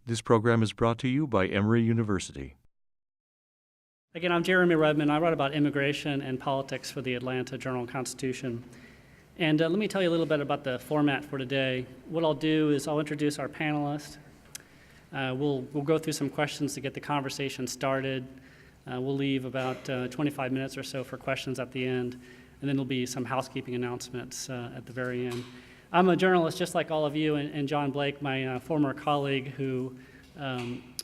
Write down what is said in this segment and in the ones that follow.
This program is brought to you by Emory University. Again, I'm Jeremy Redmond. I write about immigration and politics for the Atlanta Journal-Constitution. And let me tell you a little bit about the format for today. What I'll do is I'll introduce our panelists. We'll go through some questions to get the conversation started. We'll leave about 25 minutes or so for questions at the end, and then there'll be some housekeeping announcements at the very end. I'm a journalist just like all of you, and John Blake, my former colleague, who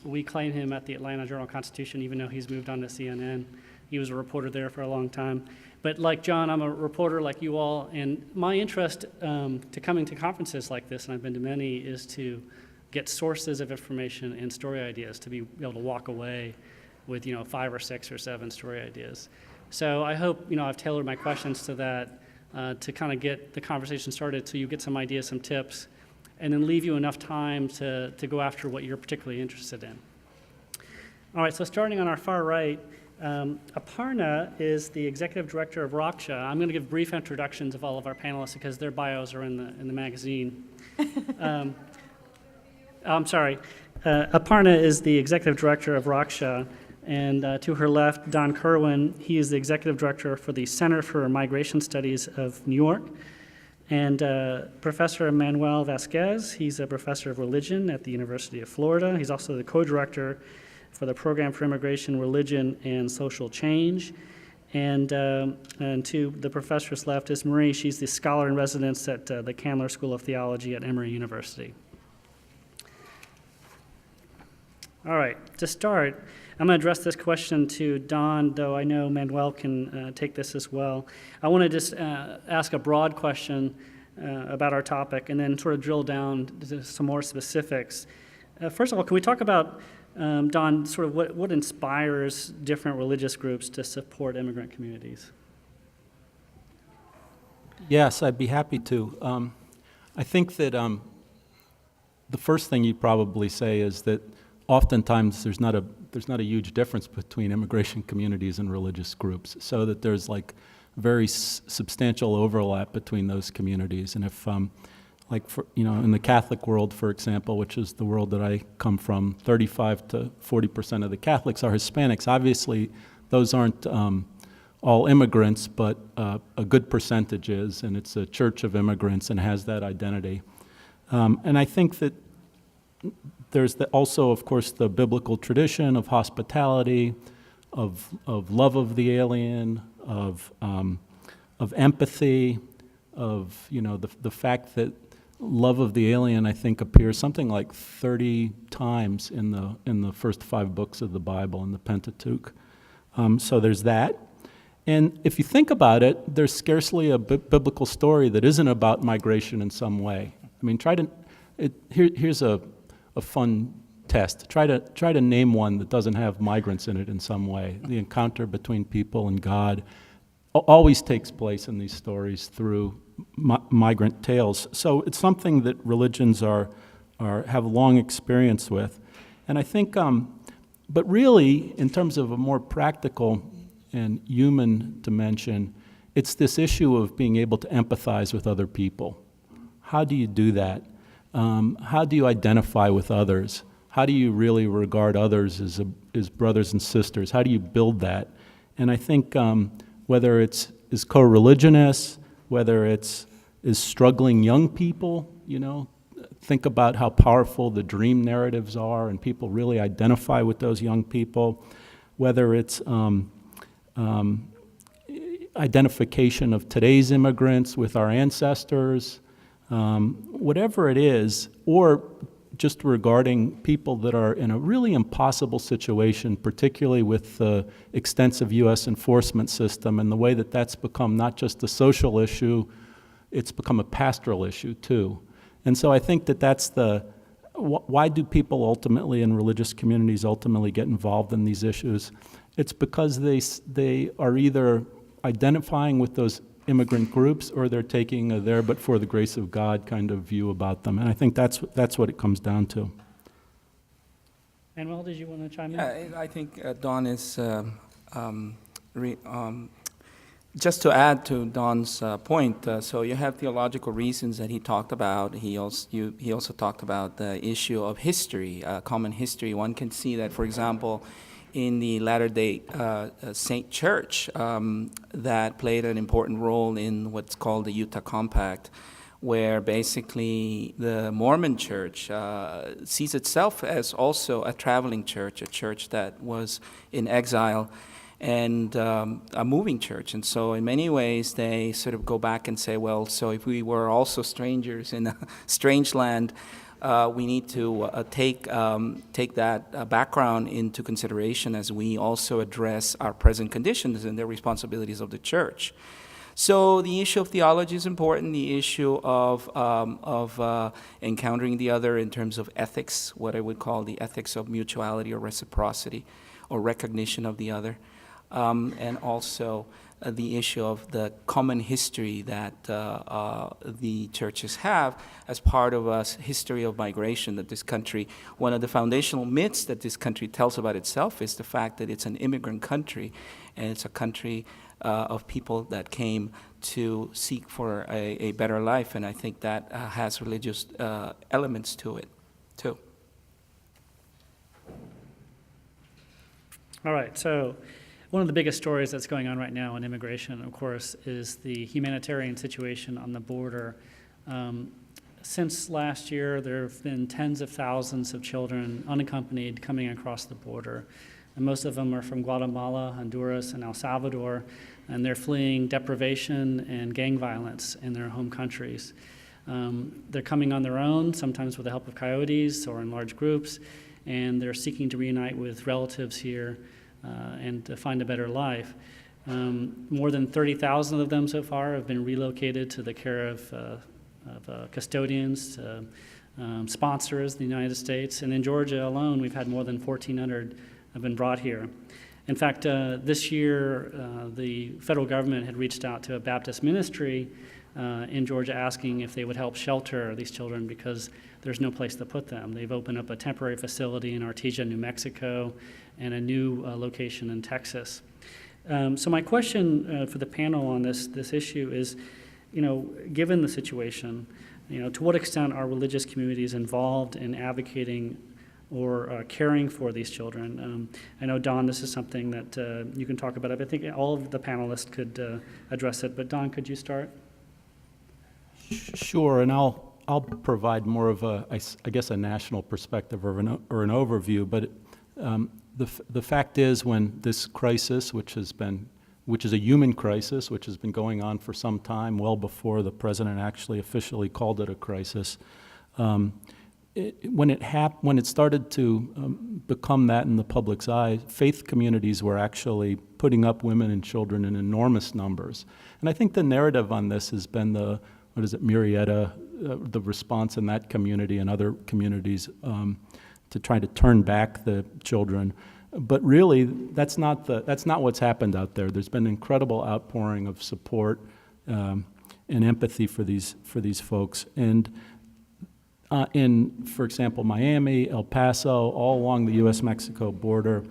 we claim him at the Atlanta Journal-Constitution, even though he's moved on to CNN. He was a reporter there for a long time. But like John, I'm a reporter like you all, and my interest to coming to conferences like this, and I've been to many, is to get sources of information and story ideas, to be able to walk away with 5 or 6 or 7 story ideas. So I hope I've tailored my questions to that, to kind of get the conversation started so you get some ideas, some tips, and then leave you enough time to go after what you're particularly interested in. All right, so starting on our far right, Aparna is the executive director of Raksha. I'm going to give brief introductions of all of our panelists because their bios are in the magazine. I'm sorry. Aparna is the executive director of Raksha. And to her left, Don Kerwin, he is the executive director for the Center for Migration Studies of New York. And Professor Manuel Vasquez, he's a professor of religion at the University of Florida. He's also the co-director for the Program for Immigration, Religion, and Social Change. And to the professor's left is Marie. She's the scholar in residence at the Candler School of Theology at Emory University. All right, to start, I'm going to address this question to Don, though I know Manuel can take this as well. I want to just ask a broad question about our topic and then sort of drill down to some more specifics. First of all, can we talk about, Don, sort of what inspires different religious groups to support immigrant communities? Yes, I'd be happy to. I think that the first thing you'd probably say is that oftentimes there's not a huge difference between immigration communities and religious groups, so that there's like very substantial overlap between those communities. And if, in the Catholic world, for example, which is the world that I come from, 35 to 40% of the Catholics are Hispanics. Obviously, those aren't all immigrants, but a good percentage is, and it's a church of immigrants and has that identity. And I think that there's also, of course, the biblical tradition of hospitality, of love of the alien, of empathy, of the fact that love of the alien, I think, appears something like 30 times in the first 5 books of the Bible in the Pentateuch. So there's that. And if you think about it, there's scarcely a biblical story that isn't about migration in some way. I mean, here's a fun test. Try to name one that doesn't have migrants in it in some way. The encounter between people and God always takes place in these stories through migrant tales. So it's something that religions have long experience with. And I think, but really, in terms of a more practical and human dimension, it's this issue of being able to empathize with other people. How do you do that? How do you identify with others? How do you really regard others as brothers and sisters? How do you build that? And I think whether it's co-religionists, whether it's struggling young people, think about how powerful the dream narratives are and people really identify with those young people, whether it's identification of today's immigrants with our ancestors, whatever it is, or just regarding people that are in a really impossible situation, particularly with the extensive U.S. enforcement system and the way that that's become not just a social issue, it's become a pastoral issue too. And so I think that that's why do people ultimately in religious communities ultimately get involved in these issues? It's because they are either identifying with those immigrant groups, or they're taking a there but for the grace of God kind of view about them. And I think that's what it comes down to. Manuel, did you want to chime in? I think Don is Just to add to Don's point, so you have theological reasons that he talked about. He also talked about the issue of history, common history. One can see that, for example, in the Latter-day Saint Church, that played an important role in what's called the Utah Compact, where basically the Mormon Church sees itself as also a traveling church, a church that was in exile, and a moving church. And so in many ways, they sort of go back and say, well, so if we were also strangers in a strange land, we need to take that background into consideration as we also address our present conditions and the responsibilities of the church. So the issue of theology is important, the issue of encountering the other in terms of ethics, what I would call the ethics of mutuality or reciprocity or recognition of the other. And also the issue of the common history that the churches have as part of a history of migration that this country, one of the foundational myths that this country tells about itself is the fact that it's an immigrant country, and it's a country of people that came to seek for a better life, and I think that has religious elements to it, too. All right, so one of the biggest stories that's going on right now in immigration, of course, is the humanitarian situation on the border. Since last year, there have been tens of thousands of children unaccompanied coming across the border. And most of them are from Guatemala, Honduras, and El Salvador, and they're fleeing deprivation and gang violence in their home countries. They're coming on their own, sometimes with the help of coyotes or in large groups, and they're seeking to reunite with relatives here and to find a better life. More than 30,000 of them so far have been relocated to the care of custodians, sponsors in the United States. And in Georgia alone, we've had more than 1,400 have been brought here. In fact, this year, the federal government had reached out to a Baptist ministry in Georgia asking if they would help shelter these children because there's no place to put them. They've opened up a temporary facility in Artesia, New Mexico, and a new location in Texas. So my question for the panel on this issue is, given the situation, to what extent are religious communities involved in advocating or caring for these children? I know, Don, this is something that you can talk about. I think all of the panelists could address it, but Don, could you start? Sure, and I'll provide more of I guess a national perspective or an overview, but the fact is when this crisis, which is a human crisis, which has been going on for some time, well before the president actually officially called it a crisis, when it started to become that in the public's eye, faith communities were actually putting up women and children in enormous numbers. And I think the narrative on this has been the response in that community and other communities to try to turn back the children. But really, that's not what's happened out there. There's been an incredible outpouring of support and empathy for these folks. And in, for example, Miami, El Paso, all along the U.S.-Mexico border,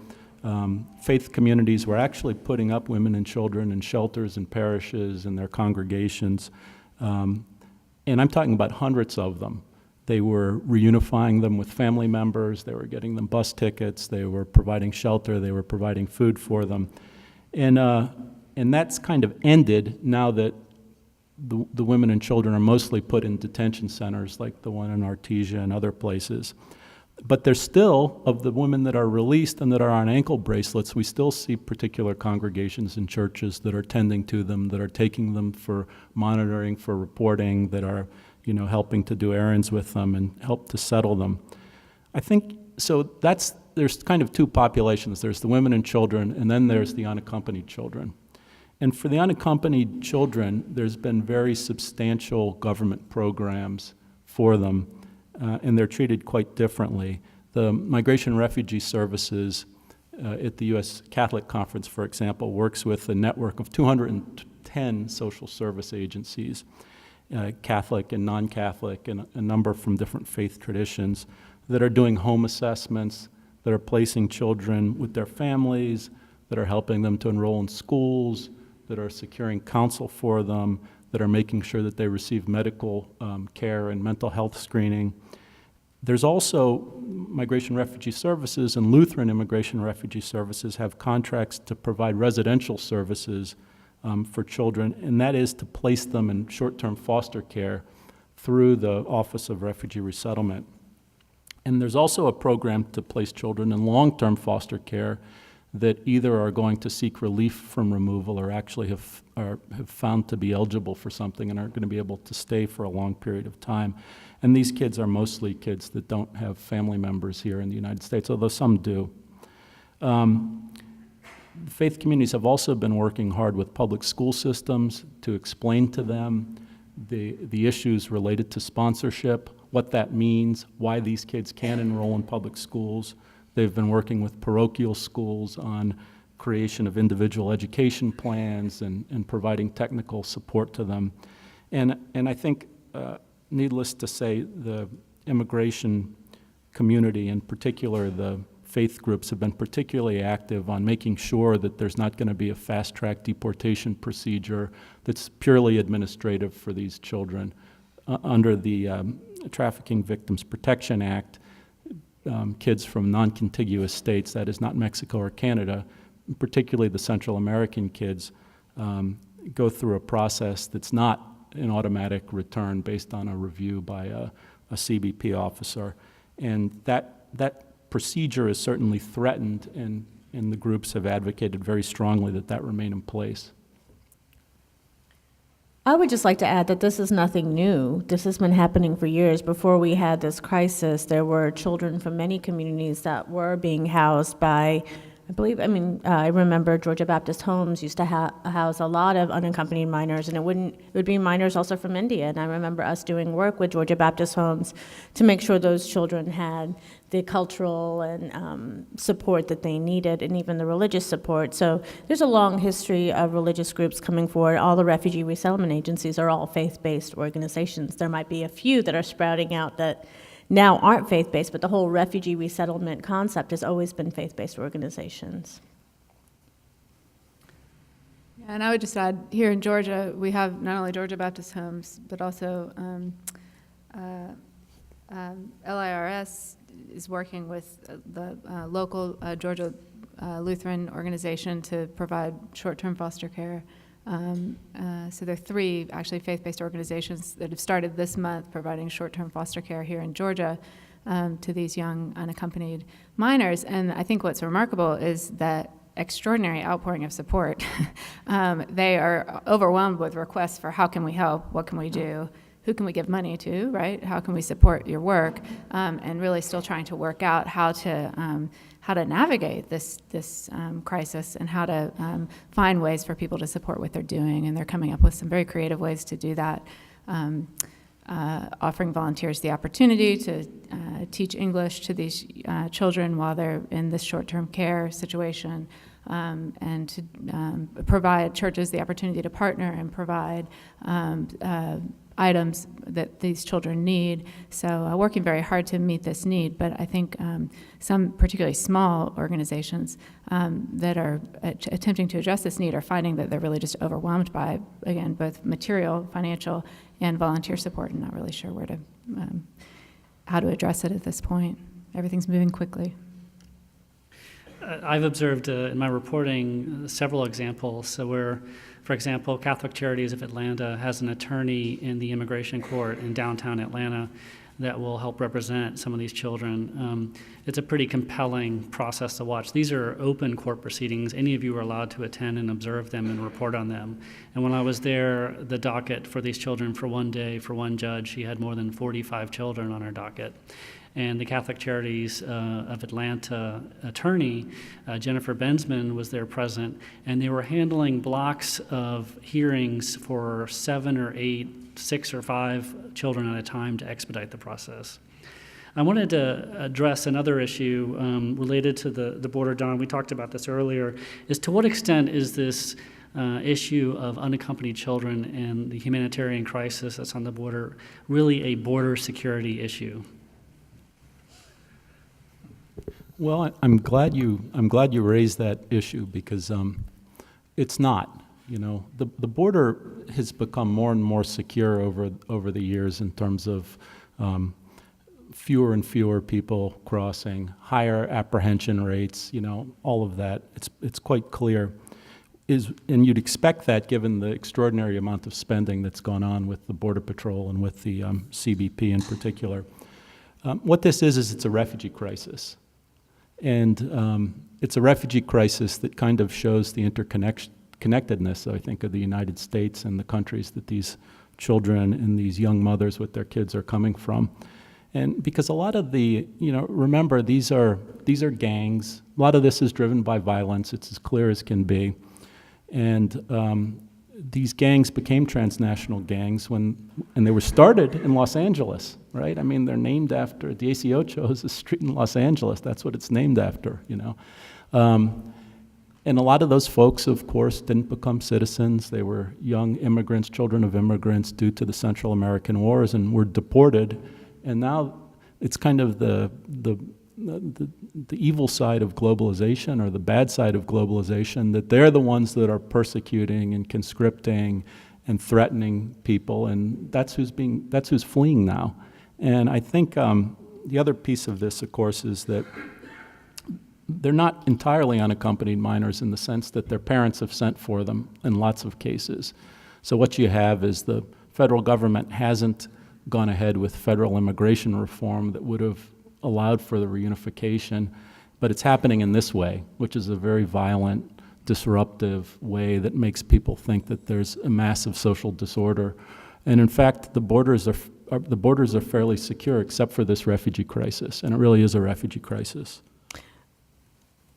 faith communities were actually putting up women and children in shelters and parishes and their congregations. And I'm talking about hundreds of them. They were reunifying them with family members. They were getting them bus tickets. They were providing shelter. They were providing food for them. And that's kind of ended now that the women and children are mostly put in detention centers like the one in Artesia and other places. But there's still, of the women that are released and that are on ankle bracelets, we still see particular congregations and churches that are tending to them, that are taking them for monitoring, for reporting, that are helping to do errands with them and help to settle them. I think, so there's kind of two populations. There's the women and children, and then there's the unaccompanied children. And for the unaccompanied children, there's been very substantial government programs for them, and they're treated quite differently. The Migration and Refugee Services at the U.S. Catholic Conference, for example, works with a network of 210 social service agencies, Catholic and non-Catholic, and a number from different faith traditions that are doing home assessments, that are placing children with their families, that are helping them to enroll in schools, that are securing counsel for them, that are making sure that they receive medical care and mental health screening. There's also Migration Refugee Services and Lutheran Immigration Refugee Services have contracts to provide residential services for children, and that is to place them in short-term foster care through the Office of Refugee Resettlement. And there's also a program to place children in long-term foster care that either are going to seek relief from removal or actually have found to be eligible for something and are going to be able to stay for a long period of time. And these kids are mostly kids that don't have family members here in the United States, although some do. Faith communities have also been working hard with public school systems to explain to them the issues related to sponsorship, what that means, why these kids can enroll in public schools. They've been working with parochial schools on creation of individual education plans and providing technical support to them. And I think, needless to say, the immigration community, in particular the faith groups, have been particularly active on making sure that there's not going to be a fast-track deportation procedure that's purely administrative for these children. Under the Trafficking Victims Protection Act, kids from non-contiguous states, that is not Mexico or Canada, particularly the Central American kids, go through a process that's not an automatic return based on a review by a CBP officer. And that procedure is certainly threatened, and the groups have advocated very strongly that remain in place. I would just like to add that this is nothing new. This has been happening for years. Before we had this crisis, there were children from many communities that were being housed by, I remember Georgia Baptist Homes used to house a lot of unaccompanied minors, and it would be minors also from India. And I remember us doing work with Georgia Baptist Homes to make sure those children had the cultural and support that they needed, and even the religious support. So there's a long history of religious groups coming forward. All the refugee resettlement agencies are all faith-based organizations. There might be a few that are sprouting out that now aren't faith-based, but the whole refugee resettlement concept has always been faith-based organizations. And I would just add, here in Georgia, we have not only Georgia Baptist Homes, but also LIRS is working with the local Georgia Lutheran organization to provide short-term foster care. So there are 3 actually faith-based organizations that have started this month providing short-term foster care here in Georgia to these young unaccompanied minors. And I think what's remarkable is that extraordinary outpouring of support. They are overwhelmed with requests for how can we help, what can we do, who can we give money to, right? How can we support your work? And really still trying to work out how to navigate this crisis and how to find ways for people to support what they're doing. And they're coming up with some very creative ways to do that, offering volunteers the opportunity to teach English to these children while they're in this short-term care situation, and to provide churches the opportunity to partner and provide items that these children need. So working very hard to meet this need, but I think some particularly small organizations that are attempting to address this need are finding that they're really just overwhelmed by, again, both material, financial, and volunteer support, and not really sure how to address it at this point. Everything's moving quickly. I've observed in my reporting several examples. So where, for example, Catholic Charities of Atlanta has an attorney in the immigration court in downtown Atlanta that will help represent some of these children. It's a pretty compelling process to watch. These are open court proceedings. Any of you are allowed to attend and observe them and report on them. And when I was there, the docket for these children for one day, for one judge, she had more than 45 children on her docket. And the Catholic Charities of Atlanta attorney, Jennifer Bensman, was there present, and they were handling blocks of hearings for 7 or 8, 6 or 5 children at a time to expedite the process. I wanted to address another issue related to the border, Don. We talked about this earlier, is to what extent is this issue of unaccompanied children and the humanitarian crisis that's on the border really a border security issue? Well, I'm glad you raised that issue because it's not. You know, the border has become more and more secure over the years in terms of fewer and fewer people crossing, higher apprehension rates, you know, all of that. It's quite clear. And you'd expect that given the extraordinary amount of spending that's gone on with the Border Patrol and with the CBP in particular. What this is it's a refugee crisis. And it's a refugee crisis that kind of shows the interconnectedness, I think, of the United States and the countries that these children and these young mothers with their kids are coming from. And because a lot of the, you know, remember, these are gangs. A lot of this is driven by violence. It's as clear as can be. And these gangs became transnational gangs and they were started in Los Angeles, right? I mean, they're named after, the ACO chose a street in Los Angeles. That's what it's named after, you know. And a lot of those folks, of course, didn't become citizens. They were young immigrants, children of immigrants due to the Central American Wars and were deported. And now it's kind of the evil side of globalization or the bad side of globalization, that they're the ones that are persecuting and conscripting and threatening people, and that's who's fleeing now. And I think the other piece of this, of course, is that they're not entirely unaccompanied minors in the sense that their parents have sent for them in lots of cases. So what you have is the federal government hasn't gone ahead with federal immigration reform that would have allowed for the reunification, but it's happening in this way, which is a very violent, disruptive way that makes people think that there's a massive social disorder. And in fact, the borders are fairly secure except for this refugee crisis, and it really is a refugee crisis.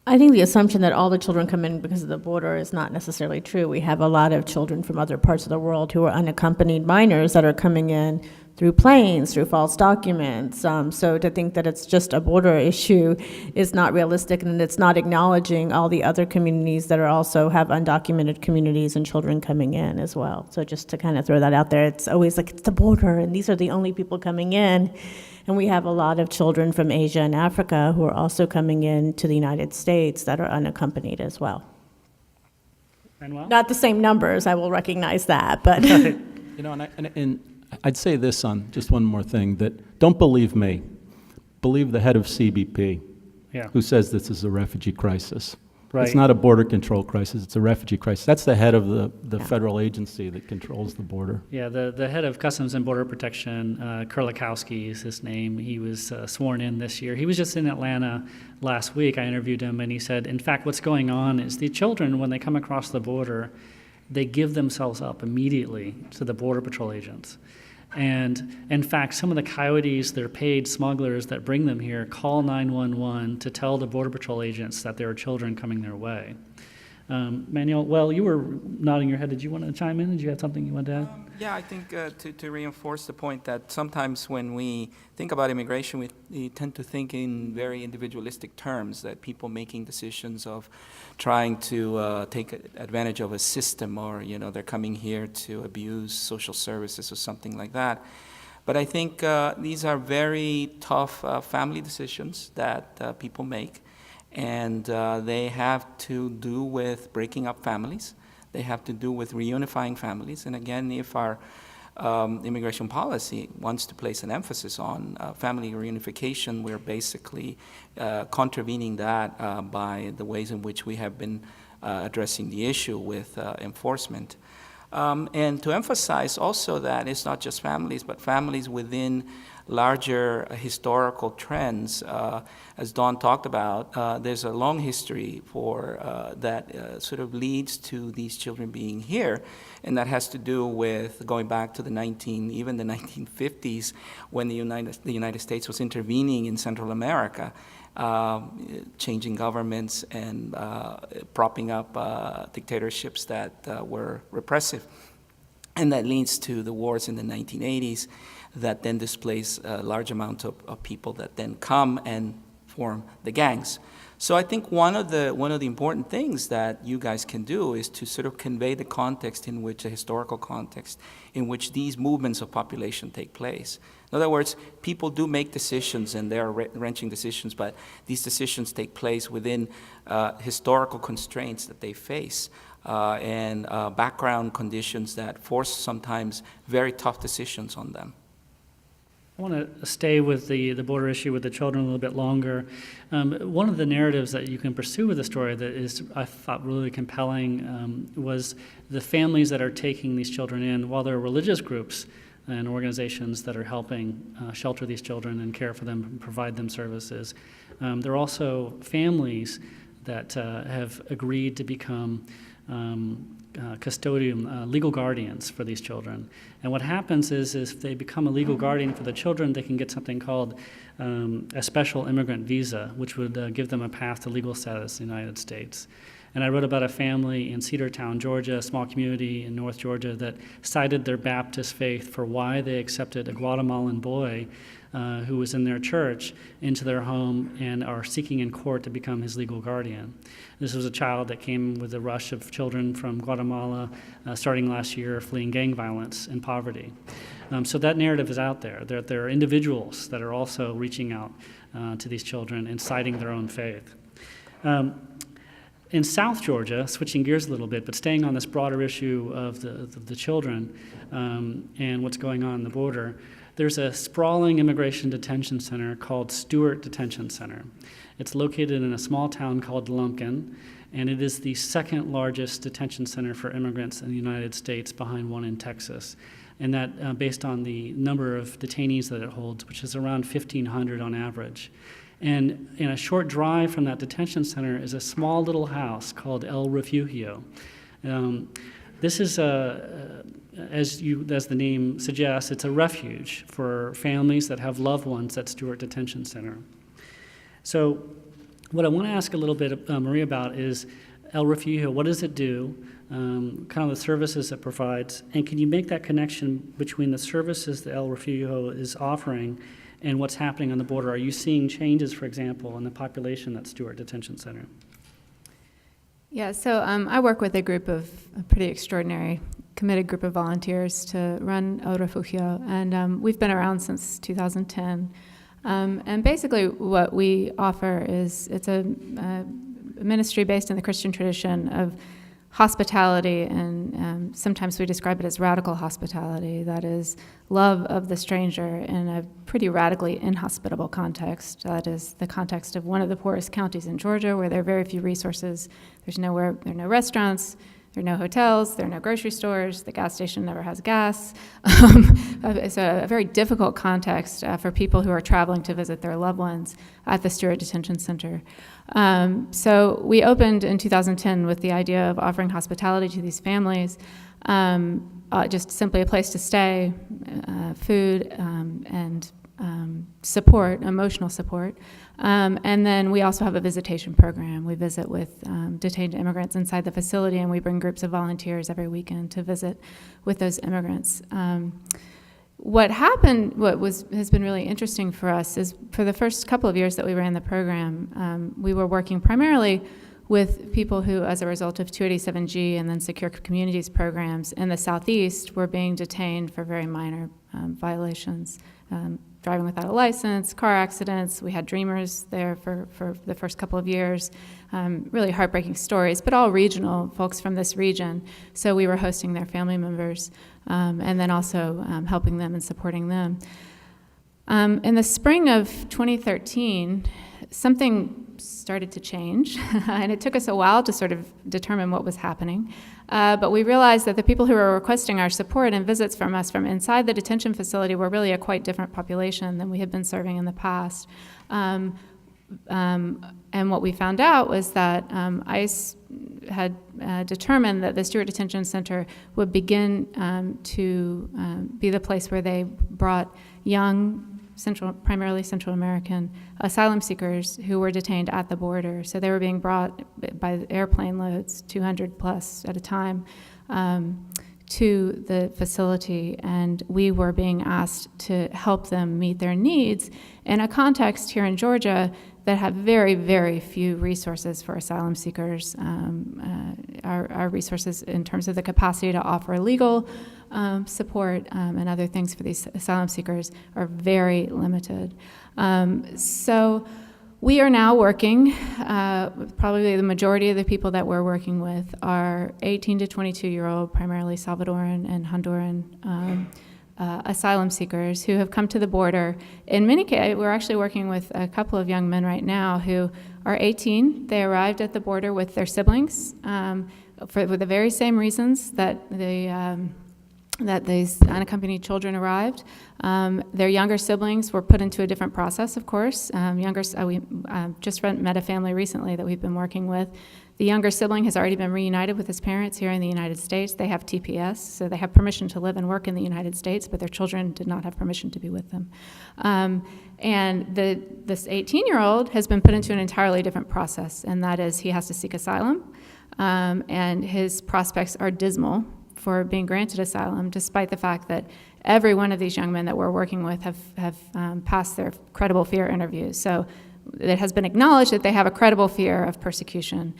I think the assumption that all the children come in because of the border is not necessarily true. We have a lot of children from other parts of the world who are unaccompanied minors that are coming in through planes, through false documents. So to think that it's just a border issue is not realistic, and it's not acknowledging all the other communities that are also have undocumented communities and children coming in as well. So just to kind of throw that out there, it's always like it's the border, and these are the only people coming in. And we have a lot of children from Asia and Africa who are also coming in to the United States that are unaccompanied as well. Manuel? Not the same numbers, I will recognize that, but. You know, and I'd say this on just one more thing, that don't believe me. Believe the head of CBP, Yeah. who says this is a refugee crisis. Right. It's not a border control crisis, it's a refugee crisis. That's the head of the Yeah. federal agency that controls the border. Yeah, the head of Customs and Border Protection, Kurlikowski is his name. He was sworn in this year. He was just in Atlanta last week. I interviewed him, and he said, in fact, what's going on is the children, when they come across the border, they give themselves up immediately to the Border Patrol agents. And in fact, some of the coyotes, they're paid smugglers that bring them here, call 911 to tell the Border Patrol agents that there are children coming their way. Manuel, well, you were nodding your head. Did you want to chime in? Did you have something you wanted to add? Yeah, I think to reinforce the point that sometimes when we think about immigration, we tend to think in very individualistic terms, that people making decisions of trying to take advantage of a system, or, you know, they're coming here to abuse social services or something like that. But I think these are very tough family decisions that people make. And they have to do with breaking up families. They have to do with reunifying families. And again, if our immigration policy wants to place an emphasis on family reunification, we're basically contravening that by the ways in which we have been addressing the issue with enforcement. And to emphasize also that it's not just families, but families within larger historical trends. As Dawn talked about, there's a long history for that sort of leads to these children being here, and that has to do with going back to even the 1950s, when the United States was intervening in Central America, changing governments and propping up dictatorships that were repressive. And that leads to the wars in the 1980s that then displace a large amount of people that then come and form the gangs. So I think one of the important things that you guys can do is to sort of convey the context in which, a historical context, in which these movements of population take place. In other words, people do make decisions, and they are wrenching decisions, but these decisions take place within historical constraints that they face. and background conditions that force sometimes very tough decisions on them. I want to stay with the border issue with the children a little bit longer. One of the narratives that you can pursue with the story that is, I thought, really compelling was the families that are taking these children in. While there are religious groups and organizations that are helping shelter these children and care for them and provide them services, there are also families that have agreed to become legal guardians for these children. And what happens is if they become a legal guardian for the children, they can get something called a special immigrant visa, which would give them a path to legal status in the United States. And I wrote about a family in Cedartown, Georgia, a small community in North Georgia, that cited their Baptist faith for why they accepted a Guatemalan boy who was in their church into their home and are seeking in court to become his legal guardian. This was a child that came with a rush of children from Guatemala starting last year, fleeing gang violence and poverty. So that narrative is out there. There are individuals that are also reaching out to these children and citing their own faith. In South Georgia, switching gears a little bit, but staying on this broader issue of the children and what's going on the border, there's a sprawling immigration detention center called Stewart Detention Center. It's located in a small town called Lumpkin, and it is the second largest detention center for immigrants in the United States, behind one in Texas. And that based on the number of detainees that it holds, which is around 1,500 on average. And in a short drive from that detention center is a small little house called El Refugio. This is, as the name suggests, it's a refuge for families that have loved ones at Stewart Detention Center. So what I want to ask a little bit, Marie, about is El Refugio. What does it do? Kind of the services it provides, and can you make that connection between the services that El Refugio is offering and what's happening on the border? Are you seeing changes, for example, in the population at Stewart Detention Center? Yeah, so I work with a pretty extraordinary, committed group of volunteers to run El Refugio, and we've been around since 2010. And basically what we offer is, it's a ministry based in the Christian tradition of hospitality, and sometimes we describe it as radical hospitality, that is love of the stranger in a pretty radically inhospitable context. That is the context of one of the poorest counties in Georgia, where there are very few resources. There are no restaurants, there are no hotels, there are no grocery stores, the gas station never has gas. It's a very difficult context for people who are traveling to visit their loved ones at the Stewart Detention Center. So we opened in 2010 with the idea of offering hospitality to these families, just simply a place to stay, food, and support, emotional support. And then we also have a visitation program. We visit with detained immigrants inside the facility, and we bring groups of volunteers every weekend to visit with those immigrants. What has been really interesting for us is, for the first couple of years that we ran the program, we were working primarily with people who, as a result of 287G and then Secure Communities programs in the Southeast, were being detained for very minor violations. Driving without a license, car accidents. We had Dreamers there for the first couple of years. Really heartbreaking stories, but all regional, folks from this region. So we were hosting their family members, and then also helping them and supporting them. In the spring of 2013, something started to change, and it took us a while to sort of determine what was happening. But we realized that the people who were requesting our support and visits from us from inside the detention facility were really a quite different population than we had been serving in the past. And what we found out was that ICE had determined that the Stewart Detention Center would begin to be the place where they brought young, primarily Central American asylum seekers who were detained at the border. So they were being brought by airplane loads, 200 plus at a time, to the facility, and we were being asked to help them meet their needs in a context here in Georgia that had very, very few resources for asylum seekers. Our resources in terms of the capacity to offer legal support and other things for these asylum seekers are very limited. So We are now working, probably the majority of the people that we're working with are 18 to 22-year-old, primarily Salvadoran and Honduran asylum seekers who have come to the border. In many cases, we're actually working with a couple of young men right now who are 18. They arrived at the border with their siblings for the very same reasons that these unaccompanied children arrived. Their younger siblings were put into a different process, of course. We just met a family recently that we've been working with. The younger sibling has already been reunited with his parents here in the United States. They have TPS, so they have permission to live and work in the United States, but their children did not have permission to be with them. And this 18-year-old has been put into an entirely different process, and that is he has to seek asylum, and his prospects are dismal for being granted asylum, despite the fact that every one of these young men that we're working with have passed their credible fear interviews. So it has been acknowledged that they have a credible fear of persecution.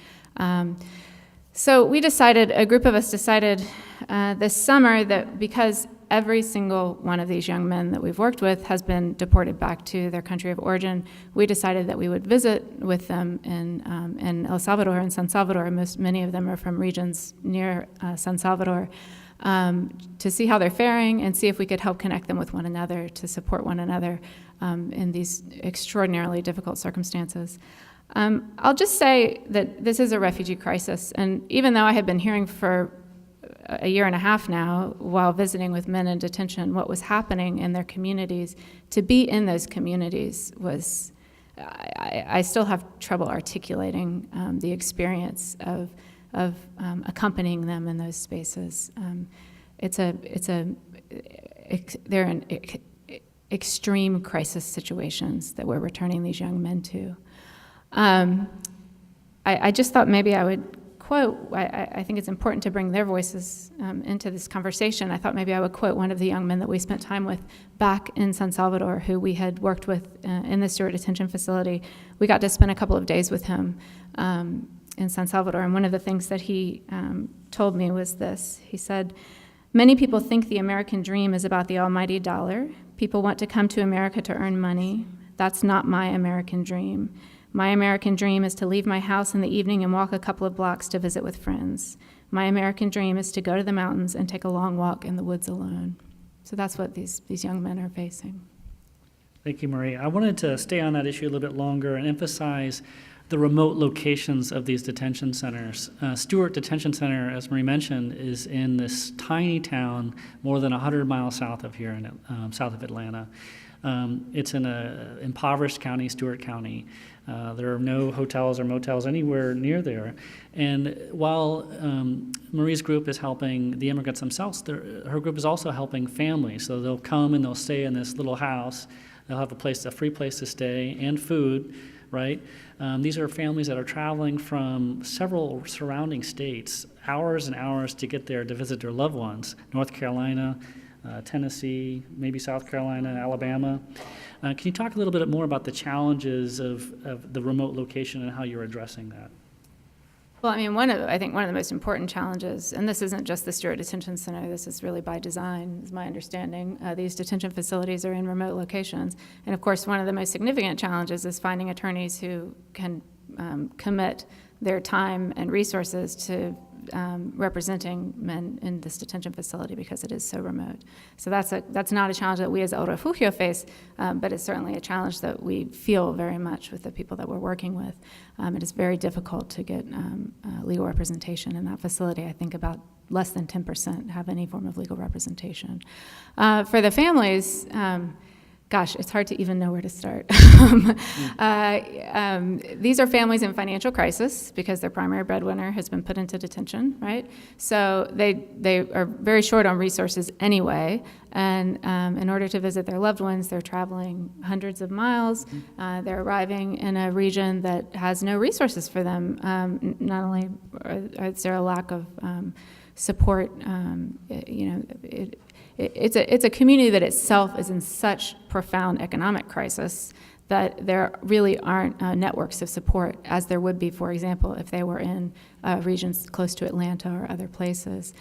So a group of us decided this summer that because every single one of these young men that we've worked with has been deported back to their country of origin, we decided that we would visit with them in El Salvador and San Salvador. Many of them are from regions near San Salvador, to see how they're faring and see if we could help connect them with one another, to support one another in these extraordinarily difficult circumstances. I'll just say that this is a refugee crisis, and even though I have been hearing for a year and a half now, while visiting with men in detention, what was happening in their communities, to be in those communities was, I still have trouble articulating the experience of accompanying them in those spaces. They're in extreme crisis situations that we're returning these young men to. I just thought maybe I would quote, I think it's important to bring their voices into this conversation. I thought maybe I would quote one of the young men that we spent time with back in San Salvador, who we had worked with in the Stewart Detention Facility. We got to spend a couple of days with him in San Salvador, and one of the things that he told me was this. He said, "Many people think the American dream is about the almighty dollar. People want to come to America to earn money. That's not my American dream. My American dream is to leave my house in the evening and walk a couple of blocks to visit with friends. My American dream is to go to the mountains and take a long walk in the woods alone." So that's what these young men are facing. Thank you, Marie. I wanted to stay on that issue a little bit longer and emphasize the remote locations of these detention centers. Stewart Detention Center, as Marie mentioned, is in this tiny town more than 100 miles south of here, south of Atlanta. It's in an impoverished county, Stewart County. There are no hotels or motels anywhere near there. And while Marie's group is helping the immigrants themselves, her group is also helping families. So they'll come and they'll stay in this little house. They'll have a free place to stay and food, right? These are families that are traveling from several surrounding states, hours and hours to get there to visit their loved ones. North Carolina, Tennessee, maybe South Carolina, Alabama. Can you talk a little bit more about the challenges of the remote location and how you're addressing that? Well, I mean, I think one of the most important challenges, and this isn't just the Stewart Detention Center, this is really by design, is my understanding. These detention facilities are in remote locations. And of course, one of the most significant challenges is finding attorneys who can commit their time and resources to representing men in this detention facility because it is so remote. So that's not a challenge that we as El Refugio face, but it's certainly a challenge that we feel very much with the people that we're working with. It is very difficult to get legal representation in that facility. I think about less than 10% have any form of legal representation. For the families, gosh, it's hard to even know where to start. These are families in financial crisis because their primary breadwinner has been put into detention, right? So they are very short on resources anyway, and in order to visit their loved ones, they're traveling hundreds of miles. They're arriving in a region that has no resources for them. Not only is there a lack of support, it's a community that itself is in such profound economic crisis that there really aren't networks of support, as there would be, for example, if they were in regions close to Atlanta or other places.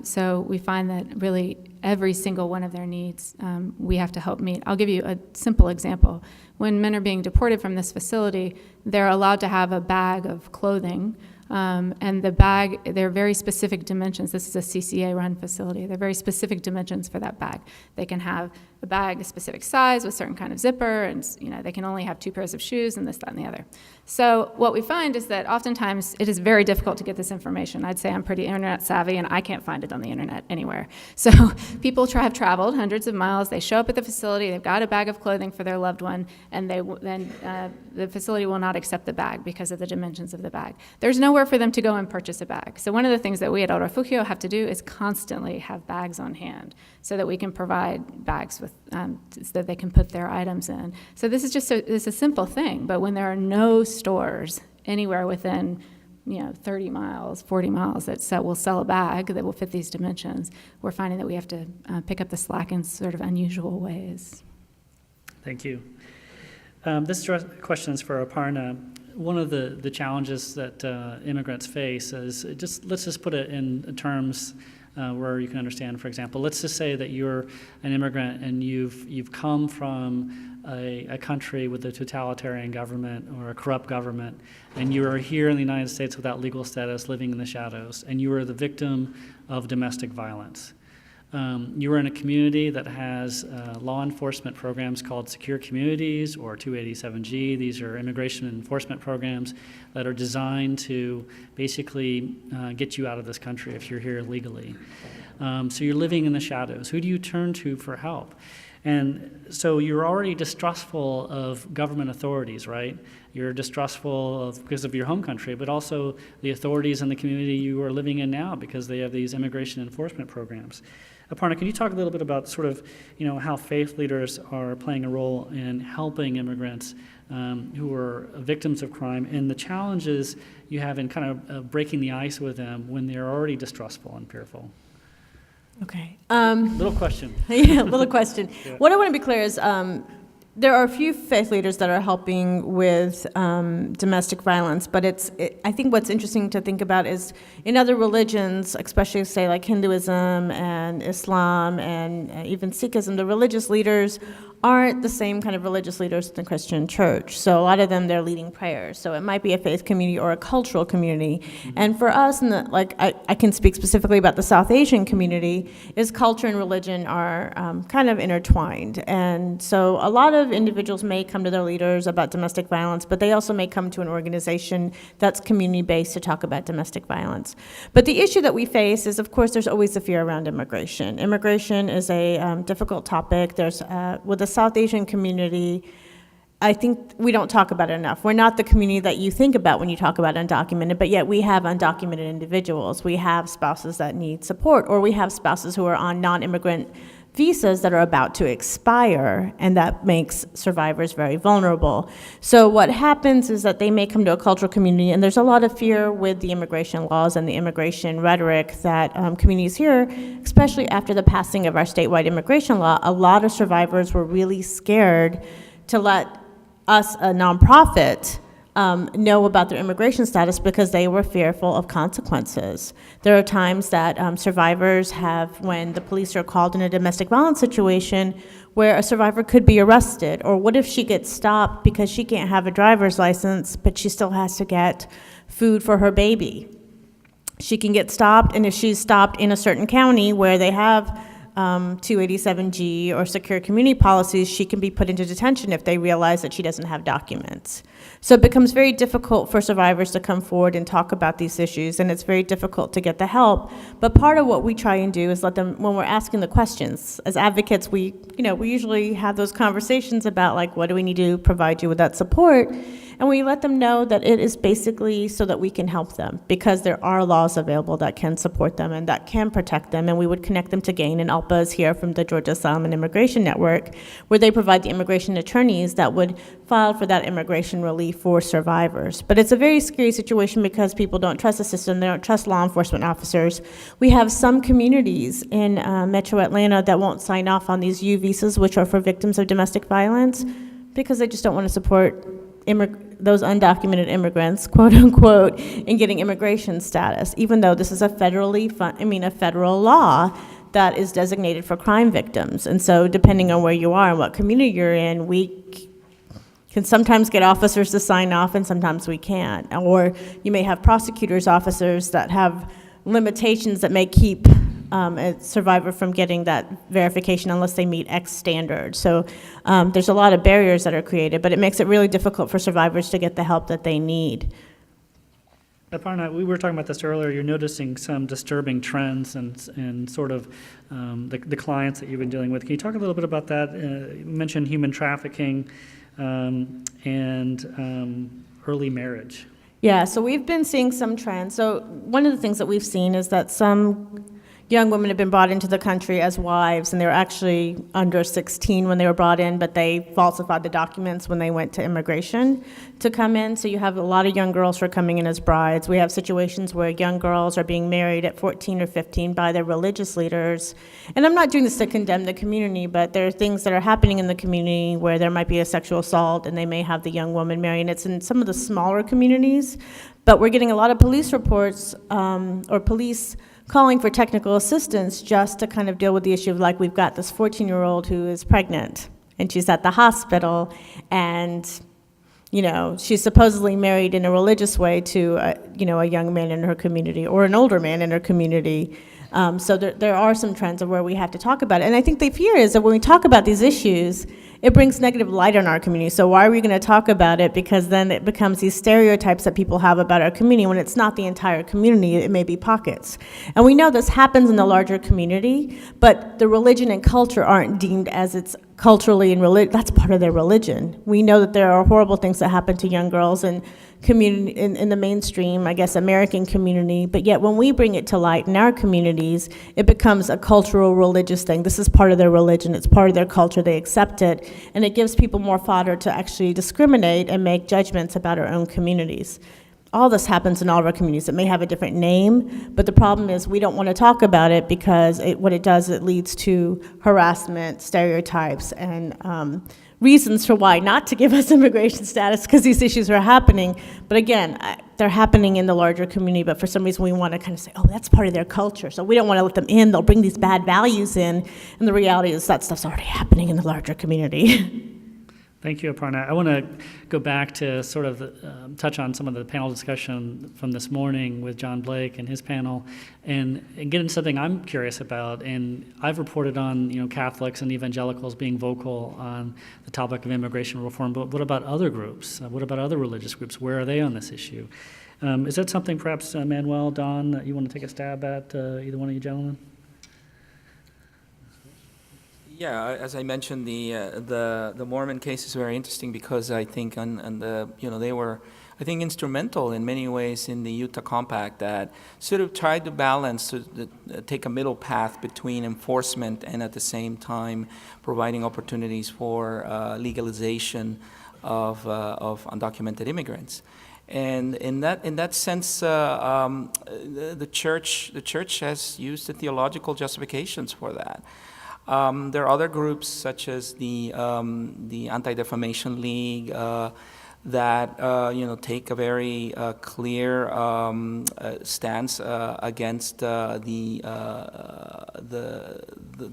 So we find that really every single one of their needs we have to help meet. I'll give you a simple example. When men are being deported from this facility, they're allowed to have a bag of clothing, and the bag, there are very specific dimensions. This is a CCA-run facility. There are very specific dimensions for that bag. They can have a bag a specific size with certain kind of zipper, and they can only have 2 pairs of shoes and this, that, and the other. So what we find is that oftentimes it is very difficult to get this information. I'd say I'm pretty internet savvy, and I can't find it on the internet anywhere. So people have traveled hundreds of miles. They show up at the facility. They've got a bag of clothing for their loved one, and the facility will not accept the bag because of the dimensions of the bag. There's nowhere for them to go and purchase a bag. So one of the things that we at El Refugio have to do is constantly have bags on hand so that we can provide bags with so that they can put their items in. So this is just it's a simple thing, but when there are no stores anywhere within 30 miles, 40 miles that will sell a bag that will fit these dimensions, we're finding that we have to pick up the slack in sort of unusual ways. Thank you. This question is for Aparna. One of the challenges that immigrants face is let's just put it in terms where you can understand. For example, let's just say that you're an immigrant and you've come from a country with a totalitarian government or a corrupt government, and you are here in the United States without legal status, living in the shadows, and you are the victim of domestic violence. You are in a community that has law enforcement programs called Secure Communities or 287G. These are immigration enforcement programs that are designed to basically get you out of this country if you're here illegally. So you're living in the shadows. Who do you turn to for help? And so you're already distrustful of government authorities, right? You're distrustful because of your home country, but also the authorities in the community you are living in now because they have these immigration enforcement programs. Aparna, can you talk a little bit about sort of, how faith leaders are playing a role in helping immigrants who are victims of crime and the challenges you have in kind of breaking the ice with them when they're already distrustful and fearful? Okay. Little question. Yeah, little question. Yeah. What I want to be clear is there are a few faith leaders that are helping with domestic violence, but I think what's interesting to think about is in other religions, especially say like Hinduism and Islam and even Sikhism, the religious leaders aren't the same kind of religious leaders in the Christian church. So a lot of them, they're leading prayers. So it might be a faith community or a cultural community. Mm-hmm. And for us, I can speak specifically about the South Asian community, is culture and religion are kind of intertwined. And so a lot of individuals may come to their leaders about domestic violence, but they also may come to an organization that's community-based to talk about domestic violence. But the issue that we face is, of course, there's always the fear around immigration. Immigration is a difficult topic. There's, with the South Asian community, I think we don't talk about it enough. We're not the community that you think about when you talk about undocumented, but yet we have undocumented individuals. We have spouses that need support, or we have spouses who are on non-immigrant visas that are about to expire, and that makes survivors very vulnerable. So what happens is that they may come to a cultural community, and there's a lot of fear with the immigration laws and the immigration rhetoric that communities hear, especially after the passing of our statewide immigration law. A lot of survivors were really scared to let us, a nonprofit, know about their immigration status because they were fearful of consequences. There are times that survivors have, when the police are called in a domestic violence situation, where a survivor could be arrested. Or what if she gets stopped because she can't have a driver's license, but she still has to get food for her baby? She can get stopped, and if she's stopped in a certain county where they have 287G or secure community policies, she can be put into detention if they realize that she doesn't have documents. So it becomes very difficult for survivors to come forward and talk about these issues, and it's very difficult to get the help. But part of what we try and do is let them, when we're asking the questions, as advocates, we usually have those conversations about, like, what do we need to provide you with that support? And we let them know that it is basically so that we can help them, because there are laws available that can support them and that can protect them, and we would connect them to GAIN, and ALPA is here from the Georgia Asylum and Immigration Network, where they provide the immigration attorneys that would file for that immigration relief for survivors. But it's a very scary situation because people don't trust the system, they don't trust law enforcement officers. We have some communities in Metro Atlanta that won't sign off on these U visas, which are for victims of domestic violence, because they just don't want to support those undocumented immigrants, quote unquote, in getting immigration status, even though this is a a federal law that is designated for crime victims. And so depending on where you are and what community you're in, we can sometimes get officers to sign off and sometimes we can't. Or you may have prosecutors' officers that have limitations that may keep a survivor from getting that verification unless they meet X standard. So there's a lot of barriers that are created, but it makes it really difficult for survivors to get the help that they need. Aparna, we were talking about this earlier. You're noticing some disturbing trends and sort of the clients that you've been dealing with. Can you talk a little bit about that? You mentioned human trafficking and early marriage. Yeah, so we've been seeing some trends. So one of the things that we've seen is that some young women have been brought into the country as wives, and they were actually under 16 when they were brought in, but they falsified the documents when they went to immigration to come in. So you have a lot of young girls who are coming in as brides. We have situations where young girls are being married at 14 or 15 by their religious leaders. And I'm not doing this to condemn the community, but there are things that are happening in the community where there might be a sexual assault, and they may have the young woman married. And it's in some of the smaller communities, but we're getting a lot of police reports or police calling for technical assistance just to kind of deal with the issue of, like, we've got this 14-year-old who is pregnant and she's at the hospital, and she's supposedly married in a religious way to a young man in her community or an older man in her community. So there are some trends of where we have to talk about it. And I think the fear is that when we talk about these issues, it brings negative light on our community. So why are we going to talk about it? Because then it becomes these stereotypes that people have about our community when it's not the entire community, it may be pockets. And we know this happens in the larger community, but the religion and culture aren't deemed as it's culturally and that's part of their religion. We know that there are horrible things that happen to young girls in community in the mainstream, I guess, American community, but yet when we bring it to light in our communities, it becomes a cultural, religious thing. This is part of their religion, it's part of their culture, they accept it, and it gives people more fodder to actually discriminate and make judgments about our own communities. All this happens in all of our communities. It may have a different name, but the problem is we don't want to talk about it because what it does, it leads to harassment, stereotypes, and reasons for why not to give us immigration status, because these issues are happening. But again, they're happening in the larger community, but for some reason we want to kind of say, oh, that's part of their culture, so we don't want to let them in. They'll bring these bad values in, and the reality is that stuff's already happening in the larger community. Thank you, Aparna. I want to go back to sort of touch on some of the panel discussion from this morning with John Blake and his panel, and get into something I'm curious about. And I've reported on Catholics and evangelicals being vocal on the topic of immigration reform, but what about other groups? What about other religious groups? Where are they on this issue? Is that something perhaps, Manuel, Don, that you want to take a stab at, either one of you gentlemen? Yeah, as I mentioned, the Mormon case is very interesting because I think they were, I think, instrumental in many ways in the Utah Compact that sort of tried to balance, to take a middle path between enforcement and at the same time providing opportunities for legalization of undocumented immigrants. And in that sense, the church has used the theological justifications for that. There are other groups such as the Anti-Defamation League that take a very clear stance against the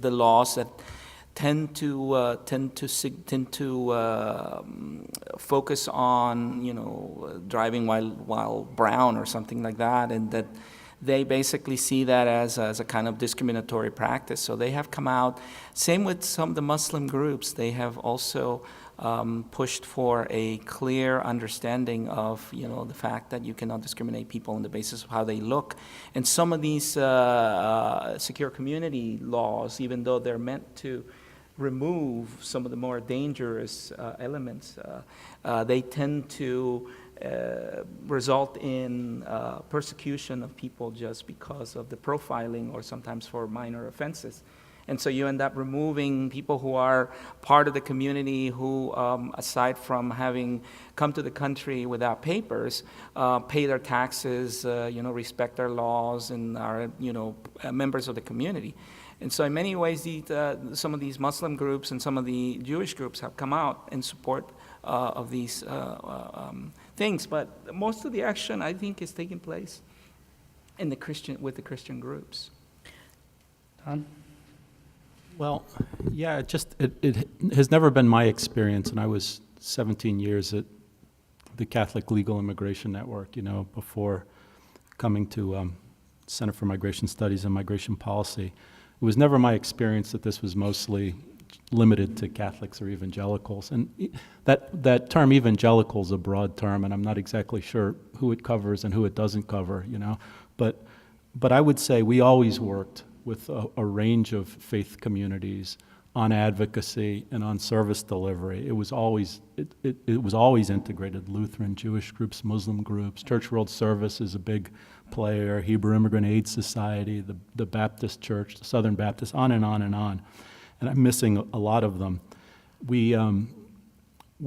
laws that tend to focus on driving while brown or something like that, and that they basically see that as a kind of discriminatory practice. So they have come out. Same with some of the Muslim groups. They have also pushed for a clear understanding of the fact that you cannot discriminate people on the basis of how they look. And some of these secure community laws, even though they're meant to remove some of the more dangerous elements, they tend to result in persecution of people just because of the profiling or sometimes for minor offenses. And so you end up removing people who are part of the community who, aside from having come to the country without papers, pay their taxes, respect their laws, and are, members of the community. And so in many ways, some of these Muslim groups and some of the Jewish groups have come out in support of these things. But most of the action, I think, is taking place in with the Christian groups. Don? Well, yeah, it has never been my experience, and I was 17 years at the Catholic Legal Immigration Network, before coming to Center for Migration Studies and Migration Policy. It was never my experience that this was mostly limited to Catholics or evangelicals. And that term evangelical is a broad term, and I'm not exactly sure who it covers and who it doesn't cover, But I would say we always worked with a range of faith communities on advocacy and on service delivery. It was always integrated. Lutheran, Jewish groups, Muslim groups, Church World Service is a big player, Hebrew Immigrant Aid Society, the Baptist Church, the Southern Baptist, on and on and on. And I'm missing a lot of them. We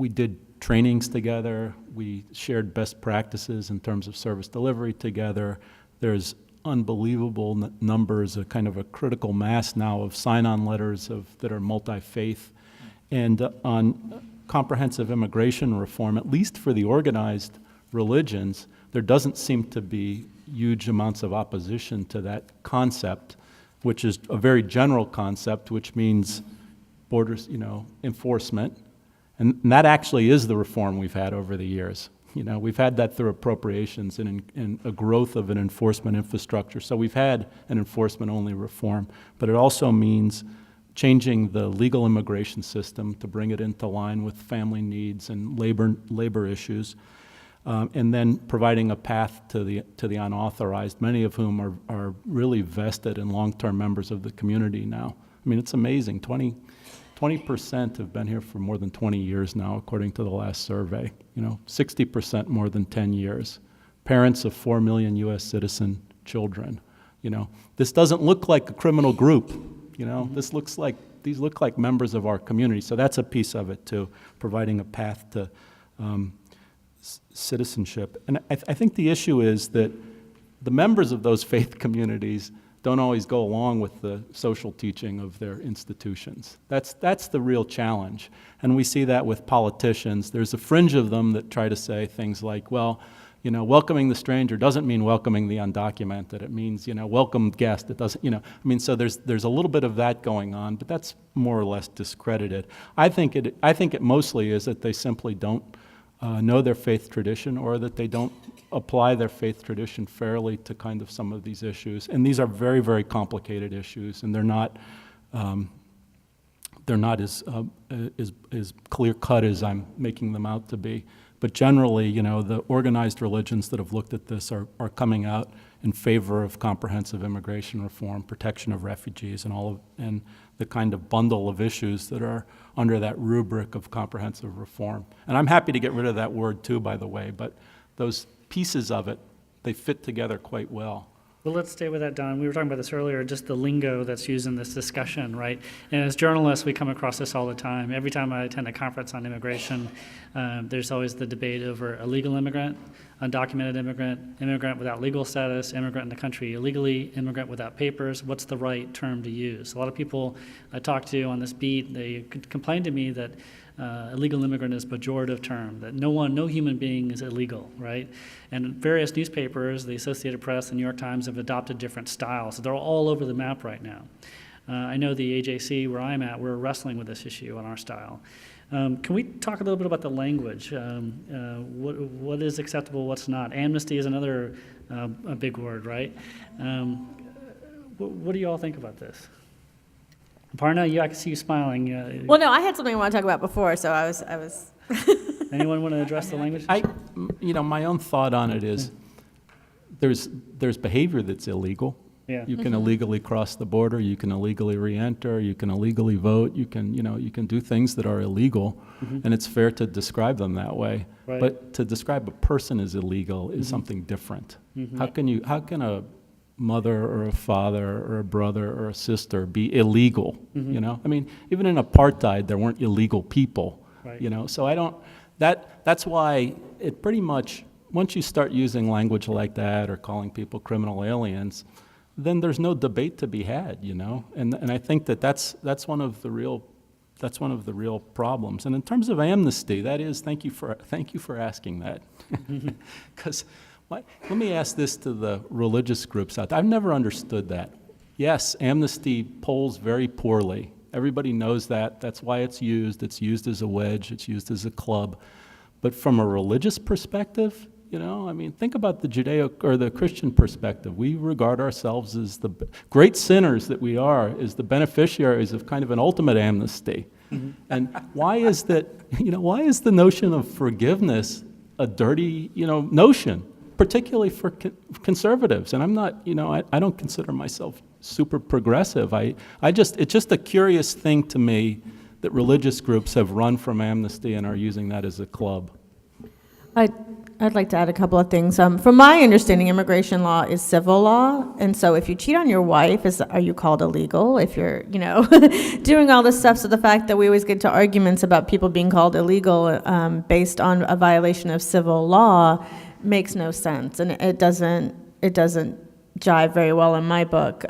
did trainings together. We shared best practices in terms of service delivery together. There's unbelievable numbers, a kind of a critical mass now of sign-on letters that are multi-faith. And on comprehensive immigration reform, at least for the organized religions, there doesn't seem to be huge amounts of opposition to that concept, which is a very general concept, which means borders, enforcement. And that actually is the reform we've had over the years. We've had that through appropriations and a growth of an enforcement infrastructure. So we've had an enforcement-only reform, but it also means changing the legal immigration system to bring it into line with family needs and labor issues, and then providing a path to the unauthorized, many of whom are really vested and long-term members of the community now. I mean, it's amazing. 20% have been here for more than 20 years now, according to the last survey. 60% more than 10 years. Parents of 4 million U.S. citizen children. This doesn't look like a criminal group. These look like members of our community. So that's a piece of it too, providing a path to citizenship. And I think the issue is that the members of those faith communities don't always go along with the social teaching of their institutions. That's the real challenge. And we see that with politicians. There's a fringe of them that try to say things like, well, welcoming the stranger doesn't mean welcoming the undocumented. It means, welcome guest. It doesn't, so there's a little bit of that going on, but that's more or less discredited. I think it mostly is that they simply don't know their faith tradition, or that they don't apply their faith tradition fairly to kind of some of these issues. And these are very, very complicated issues, and they're not as clear-cut as I'm making them out to be. But generally, the organized religions that have looked at this are coming out in favor of comprehensive immigration reform, protection of refugees, and the kind of bundle of issues that are under that rubric of comprehensive reform. And I'm happy to get rid of that word too, by the way, but those pieces of it, they fit together quite well. Well, let's stay with that, Don. We were talking about this earlier, just the lingo that's used in this discussion, right? And as journalists, we come across this all the time. Every time I attend a conference on immigration, there's always the debate over illegal immigrant, undocumented immigrant, immigrant without legal status, immigrant in the country illegally, immigrant without papers. What's the right term to use? A lot of people I talk to on this beat, they complain to me that illegal immigrant is a pejorative term, that no human being is illegal, right? And various newspapers, the Associated Press, the New York Times, have adopted different styles. So they're all over the map right now. I know the AJC, where I'm at, we're wrestling with this issue on our style. Can we talk a little bit about the language? What is acceptable, what's not? Amnesty is another a big word, right? What do you all think about this? Parna, I can see you smiling. Well, no, I had something I want to talk about before, so I was. Anyone want to address the language? My own thought on it is there's behavior that's illegal. Yeah. You can illegally cross the border. You can illegally re-enter. You can illegally vote. You can do things that are illegal, and it's fair to describe them that way. Right. But to describe a person as illegal is something different. How can a mother or a father or a brother or a sister be illegal? Even in apartheid, there weren't illegal people. Right. So that's why it pretty much, once you start using language like that or calling people criminal aliens, then there's no debate to be had, you know? And I think that's one of the real problems. And in terms of amnesty, that is, thank you for asking that. Because let me ask this to the religious groups out there. I've never understood that. Yes, amnesty polls very poorly. Everybody knows that. That's why it's used. It's used as a wedge. It's used as a club. But from a religious perspective, you know, I mean, think about the Christian perspective. We regard ourselves as the great sinners that we are, as the beneficiaries of kind of an ultimate amnesty. Mm-hmm. And why is that, you know, why is the notion of forgiveness a dirty, you know, notion, particularly for conservatives? And I'm not, you know, I don't consider myself super progressive. It's just a curious thing to me that religious groups have run from amnesty and are using that as a club. I'd like to add a couple of things. From my understanding, immigration law is civil law, and so if you cheat on your wife, are you called illegal? If you're, you know, doing all this stuff, so the fact that we always get into arguments about people being called illegal based on a violation of civil law makes no sense, and it doesn't jive very well in my book.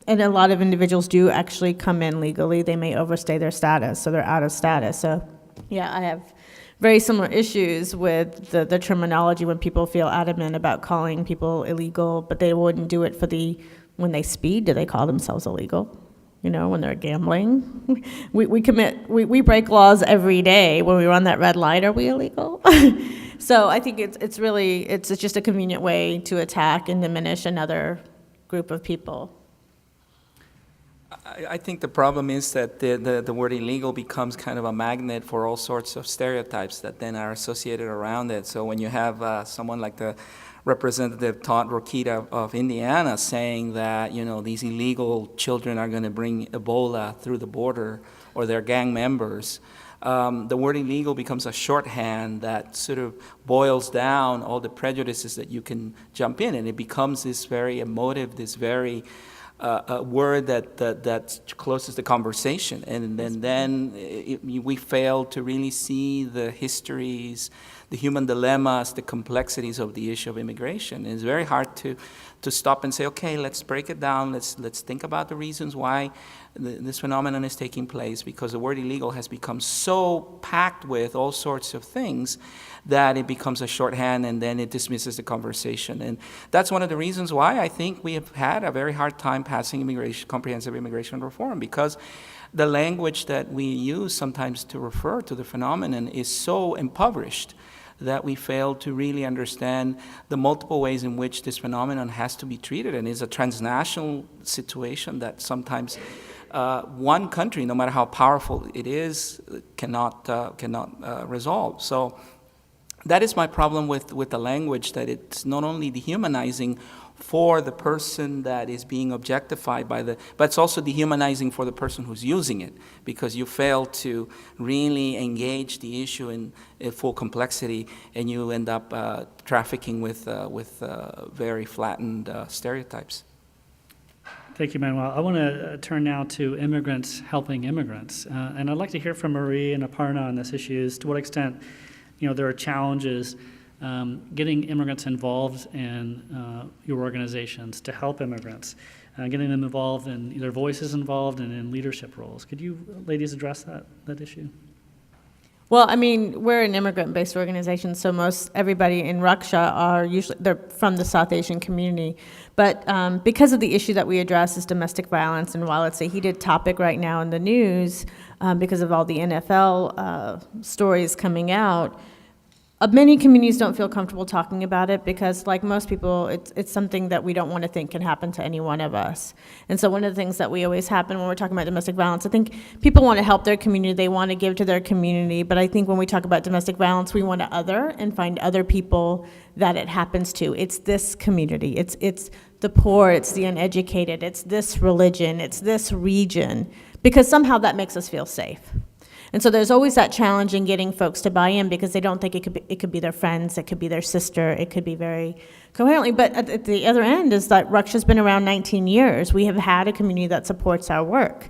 And a lot of individuals do actually come in legally. They may overstay their status, so they're out of status. So, yeah, I have very similar issues with the terminology when people feel adamant about calling people illegal, but they wouldn't do it when they speed, do they call themselves illegal? You know, when they're gambling? We break laws every day. When we run that red light, are we illegal? So I think it's just a convenient way to attack and diminish another group of people. I think the problem is that the word illegal becomes kind of a magnet for all sorts of stereotypes that then are associated around it. So when you have someone like the Representative Todd Rokita of Indiana saying that, you know, these illegal children are going to bring Ebola through the border, or they're gang members, the word illegal becomes a shorthand that sort of boils down all the prejudices that you can jump in, and it becomes this very emotive, this very a word that closes the conversation, and then we fail to really see the histories, the human dilemmas, the complexities of the issue of immigration. And it's very hard to stop and say, okay, let's break it down. Let's think about the reasons why this phenomenon is taking place, because the word illegal has become so packed with all sorts of things that it becomes a shorthand, and then it dismisses the conversation. And that's one of the reasons why I think we have had a very hard time passing comprehensive immigration reform, because the language that we use sometimes to refer to the phenomenon is so impoverished that we fail to really understand the multiple ways in which this phenomenon has to be treated, and is a transnational situation that sometimes one country, no matter how powerful it is, cannot resolve. So that is my problem with the language, that it's not only dehumanizing for the person that is being objectified but it's also dehumanizing for the person who's using it, because you fail to really engage the issue in full complexity, and you end up trafficking with very flattened stereotypes. Thank you, Manuel. I want to turn now to immigrants helping immigrants. And I'd like to hear from Marie and Aparna on this issue, to what extent, you know, there are challenges getting immigrants involved in your organizations to help immigrants, getting them involved in their voices involved and in leadership roles. Could you ladies address that issue? Well, I mean, we're an immigrant-based organization, so most everybody in Raksha they're from the South Asian community. But because of the issue that we address is domestic violence, and while it's a heated topic right now in the news because of all the NFL stories coming out, many communities don't feel comfortable talking about it because, like most people, it's something that we don't want to think can happen to any one of us. And so one of the things that we always happen when we're talking about domestic violence, I think people want to help their community, they want to give to their community, but I think when we talk about domestic violence, we want to other and find other people that it happens to. It's this community, it's the poor, it's the uneducated, it's this religion, it's this region, because somehow that makes us feel safe. And so there's always that challenge in getting folks to buy in because they don't think it could be their friends, it could be their sister, it could be very coherently. But at the other end is that Raksha's been around 19 years. We have had a community that supports our work.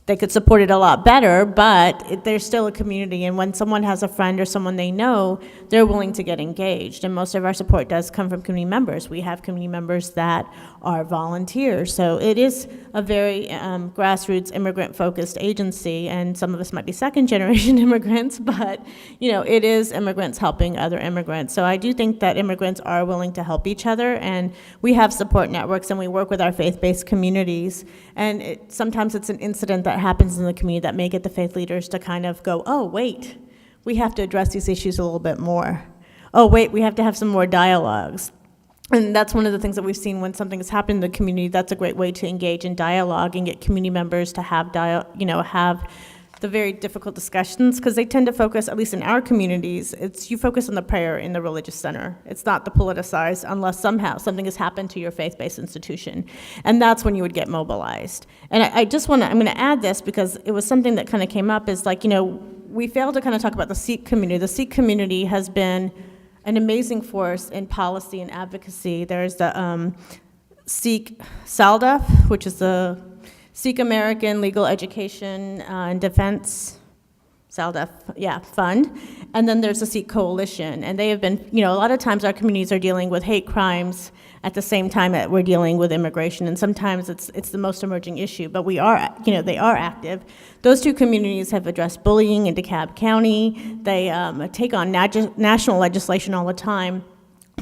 they could support it a lot better, but there's still a community, and when someone has a friend or someone they know, they're willing to get engaged, and most of our support does come from community members. We have community members that are volunteers, so it is a very grassroots, immigrant-focused agency, and some of us might be second-generation immigrants, but, it is immigrants helping other immigrants. So I do think that immigrants are willing to help each other, and we have support networks, and we work with our faith-based communities, and sometimes it's an incident that happens in the community that may get the faith leaders to kind of go, oh, wait, we have to address these issues a little bit more. Oh, wait, we have to have some more dialogues. And that's one of the things that we've seen when something has happened in the community. That's a great way to engage in dialogue and get community members to have have the very difficult discussions, because they tend to focus, at least in our communities, you focus on the prayer in the religious center. It's not the politicized, unless somehow something has happened to your faith-based institution. And that's when you would get mobilized. And I'm going to add this because it was something that kind of came up, is we failed to kind of talk about the Sikh community. The Sikh community has been an amazing force in policy and advocacy. There's the Sikh SALDEF, which is the Sikh American Legal Education and Defense, SALDEF, fund. And then there's the Sikh Coalition. And they have been, a lot of times our communities are dealing with hate crimes at the same time that we're dealing with immigration. And sometimes it's the most emerging issue, but they are active. Those two communities have addressed bullying in DeKalb County. They take on national legislation all the time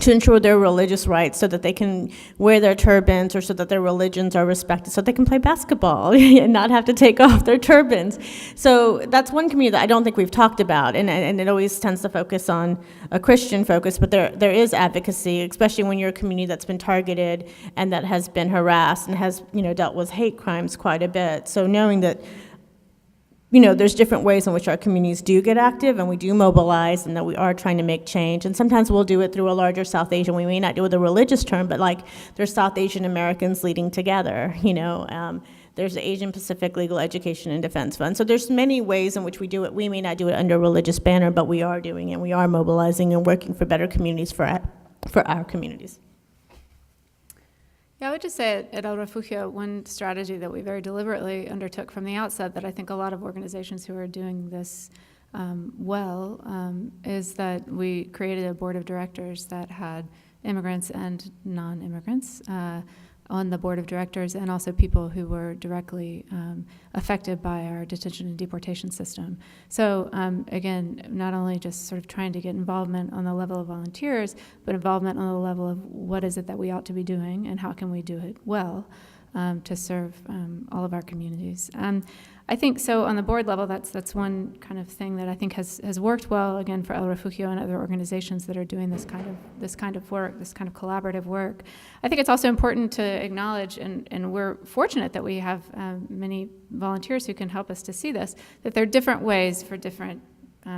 to ensure their religious rights, so that they can wear their turbans, or so that their religions are respected, so they can play basketball and not have to take off their turbans. So that's one community that I don't think we've talked about, and it always tends to focus on a Christian focus, but there is advocacy, especially when you're a community that's been targeted and that has been harassed and has dealt with hate crimes quite a bit. So knowing that there's different ways in which our communities do get active, and we do mobilize, and that we are trying to make change. And sometimes we'll do it through a larger South Asian. We may not do it with a religious term, but there's South Asian Americans leading together. There's the Asian Pacific Legal Education and Defense Fund. So there's many ways in which we do it. We may not do it under a religious banner, but we are doing it. We are mobilizing and working for better communities for our communities. Yeah, I would just say at El Refugio, one strategy that we very deliberately undertook from the outset, that I think a lot of organizations who are doing this is that we created a board of directors that had immigrants and non-immigrants on the board of directors, and also people who were directly affected by our detention and deportation system. So again, not only just sort of trying to get involvement on the level of volunteers, but involvement on the level of what is it that we ought to be doing and how can we do it well to serve all of our communities. I think so on the board level, that's one kind of thing that I think has worked well, again, for El Refugio and other organizations that are doing this kind of work, this kind of collaborative work. I think it's also important to acknowledge, and we're fortunate that we have many volunteers who can help us to see this, that there are different ways for different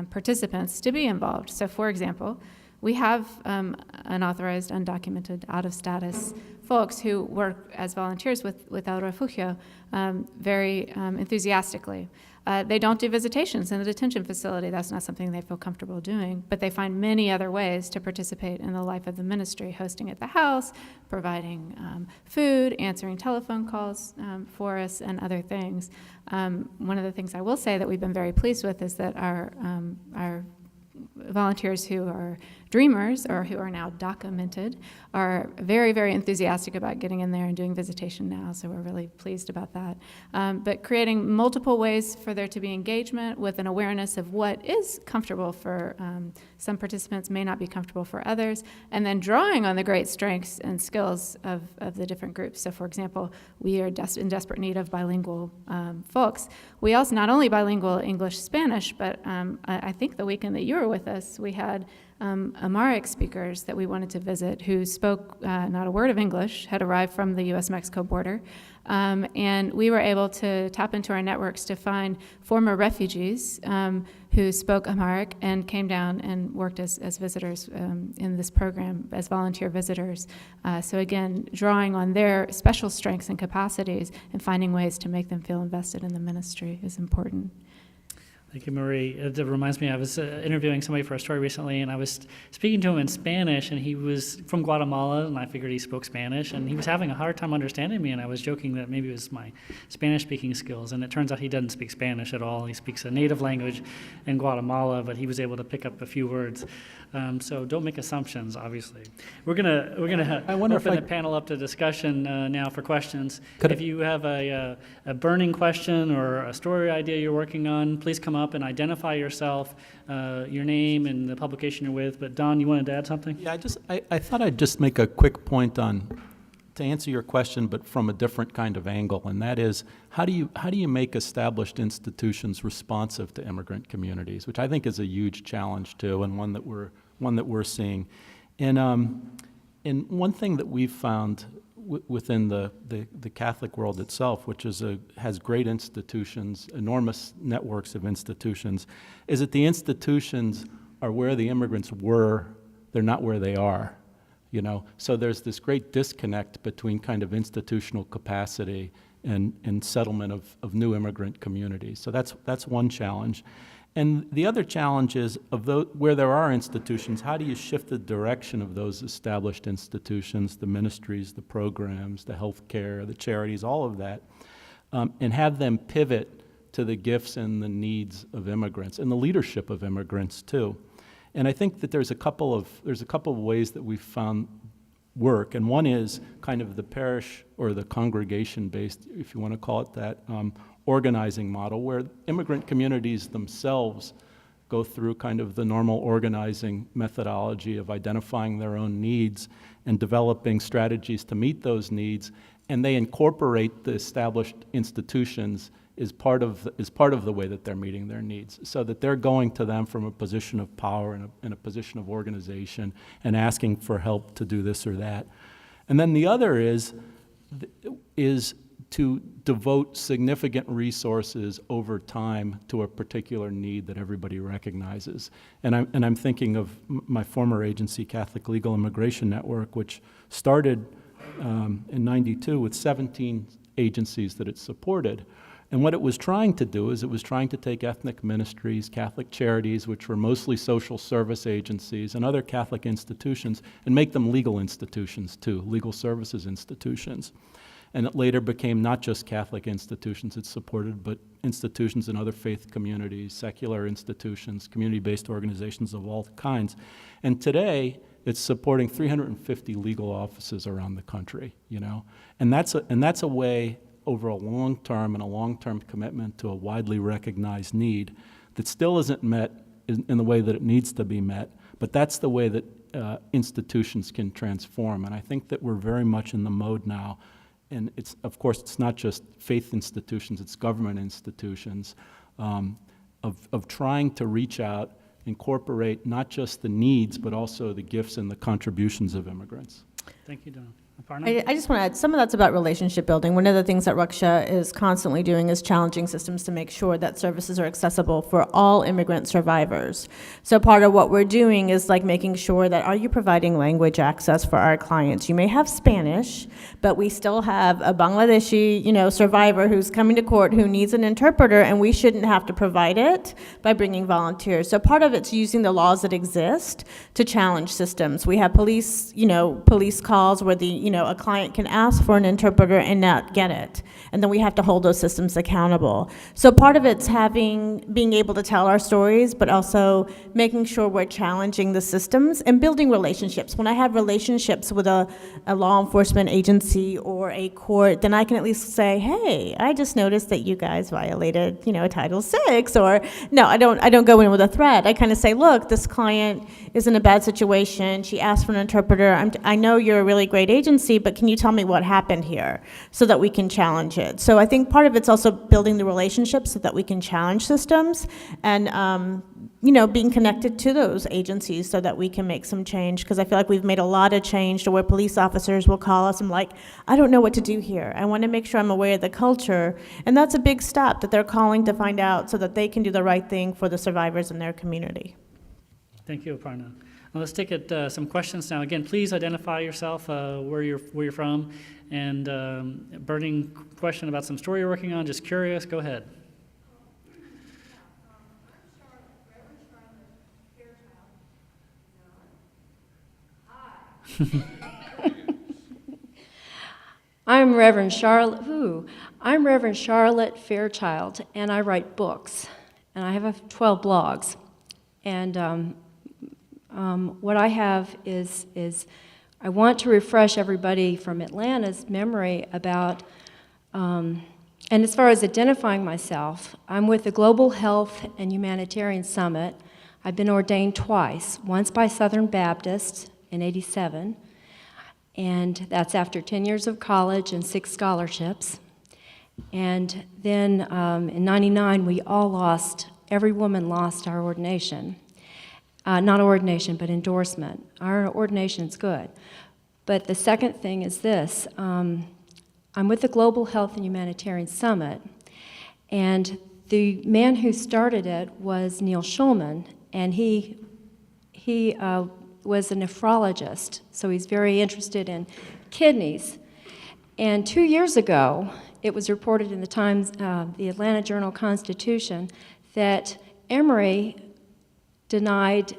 participants to be involved. So for example, we have unauthorized, undocumented, out-of-status folks who work as volunteers with El Refugio very enthusiastically. They don't do visitations in the detention facility. That's not something they feel comfortable doing, but they find many other ways to participate in the life of the ministry, hosting at the house, providing food, answering telephone calls for us, and other things. One of the things I will say that we've been very pleased with is that our volunteers who are dreamers, or who are now documented, are very, very enthusiastic about getting in there and doing visitation now, so we're really pleased about that. But creating multiple ways for there to be engagement with an awareness of what is comfortable for some participants may not be comfortable for others, and then drawing on the great strengths and skills of the different groups. So for example, we are in desperate need of bilingual folks. We also, not only bilingual English-Spanish, but I think the weekend that you were with us, we had Amharic speakers that we wanted to visit who spoke not a word of English, had arrived from the U.S.-Mexico border, and we were able to tap into our networks to find former refugees who spoke Amharic and came down and worked as visitors in this program, as volunteer visitors. So again, drawing on their special strengths and capacities and finding ways to make them feel invested in the ministry is important. Thank you, Marie. It reminds me, I was interviewing somebody for a story recently, and I was speaking to him in Spanish, and he was from Guatemala, and I figured he spoke Spanish, and he was having a hard time understanding me, and I was joking that maybe it was my Spanish-speaking skills, and it turns out he doesn't speak Spanish at all. He speaks a native language in Guatemala, but he was able to pick up a few words. So don't make assumptions, obviously. We're gonna I wonder if open I- the panel up to discussion now for questions. Could I- If you have a burning question or a story idea you're working on, please come up and identify yourself, your name and the publication you're with. But Don, you wanted to add something? Yeah, I thought I'd just make a quick point to answer your question, but from a different kind of angle, and that is, how do you make established institutions responsive to immigrant communities, which I think is a huge challenge too, and one that we're seeing. And one thing that we've found within the Catholic world itself, which has great institutions, enormous networks of institutions, is that the institutions are where the immigrants were, they're not where they are. You know, so there's this great disconnect between kind of institutional capacity and settlement of new immigrant communities. So that's one challenge. And the other challenge is, where there are institutions, how do you shift the direction of those established institutions, the ministries, the programs, the healthcare, the charities, all of that, and have them pivot to the gifts and the needs of immigrants and the leadership of immigrants too. And I think that there's a couple of ways that we've found work, and one is kind of the parish or the congregation-based, if you want to call it that, organizing model, where immigrant communities themselves go through kind of the normal organizing methodology of identifying their own needs and developing strategies to meet those needs, and they incorporate the established institutions is part of the way that they're meeting their needs, so that they're going to them from a position of power and a position of organization and asking for help to do this or that. And then the other is to devote significant resources over time to a particular need that everybody recognizes. And I'm thinking of my former agency, Catholic Legal Immigration Network, which started in '92 with 17 agencies that it supported. And what it was trying to do is it was trying to take ethnic ministries, Catholic charities, which were mostly social service agencies, and other Catholic institutions, and make them legal institutions too, legal services institutions. And it later became not just Catholic institutions it supported, but institutions in other faith communities, secular institutions, community-based organizations of all kinds. And today, it's supporting 350 legal offices around the country, you know? And that's a way, over a long-term commitment to a widely recognized need that still isn't met in the way that it needs to be met, but that's the way that institutions can transform. And I think that we're very much in the mode now, and of course it's not just faith institutions, it's government institutions, of trying to reach out, incorporate not just the needs, but also the gifts and the contributions of immigrants. Thank you, Don. Aparna? I just want to add, some of that's about relationship building. One of the things that Raksha is constantly doing is challenging systems to make sure that services are accessible for all immigrant survivors. So part of what we're doing is like making sure that, are you providing language access for our clients? You may have Spanish, but we still have a Bangladeshi, survivor who's coming to court who needs an interpreter, and we shouldn't have to provide it by bringing volunteers. So part of it's using the laws that exist to challenge systems. We have police calls where a client can ask for an interpreter and not get it. And then we have to hold those systems accountable. So part of it's being able to tell our stories, but also making sure we're challenging the systems and building relationships. When I have relationships with a law enforcement agency or a court, then I can at least say, hey, I just noticed that you guys violated, Title VI, or no, I don't go in with a threat. I kind of say, look, this client is in a bad situation. She asked for an interpreter. I know you're a really great agency, but can you tell me what happened here so that we can challenge it? So I think part of it's also building the relationships so that we can challenge systems and, being connected to those agencies so that we can make some change, because I feel like we've made a lot of change to where police officers will call us and like, I don't know what to do here. I want to make sure I'm aware of the culture. And that's a big step that they're calling to find out so that they can do the right thing for the survivors in their community. Thank you, Aparna. Now let's take some questions now. Again, please identify yourself, where you're from, and burning question about some story you're working on. Just curious. Go ahead. I'm Reverend Charlotte Fairchild, and I write books, and I have 12 blogs. And what I have is I want to refresh everybody from Atlanta's memory about, and as far as identifying myself, I'm with the Global Health and Humanitarian Summit. I've been ordained twice, once by Southern Baptists in '87, and that's after 10 years of college and 6 scholarships. And then in '99, we all lost, every woman lost our ordination. Not ordination, but endorsement. Our ordination's good. But the second thing is this. I'm with the Global Health and Humanitarian Summit, and the man who started it was Neil Schulman, and he was a nephrologist, so he's very interested in kidneys. And 2 years ago, it was reported in the Times, the Atlanta Journal-Constitution, that Emory denied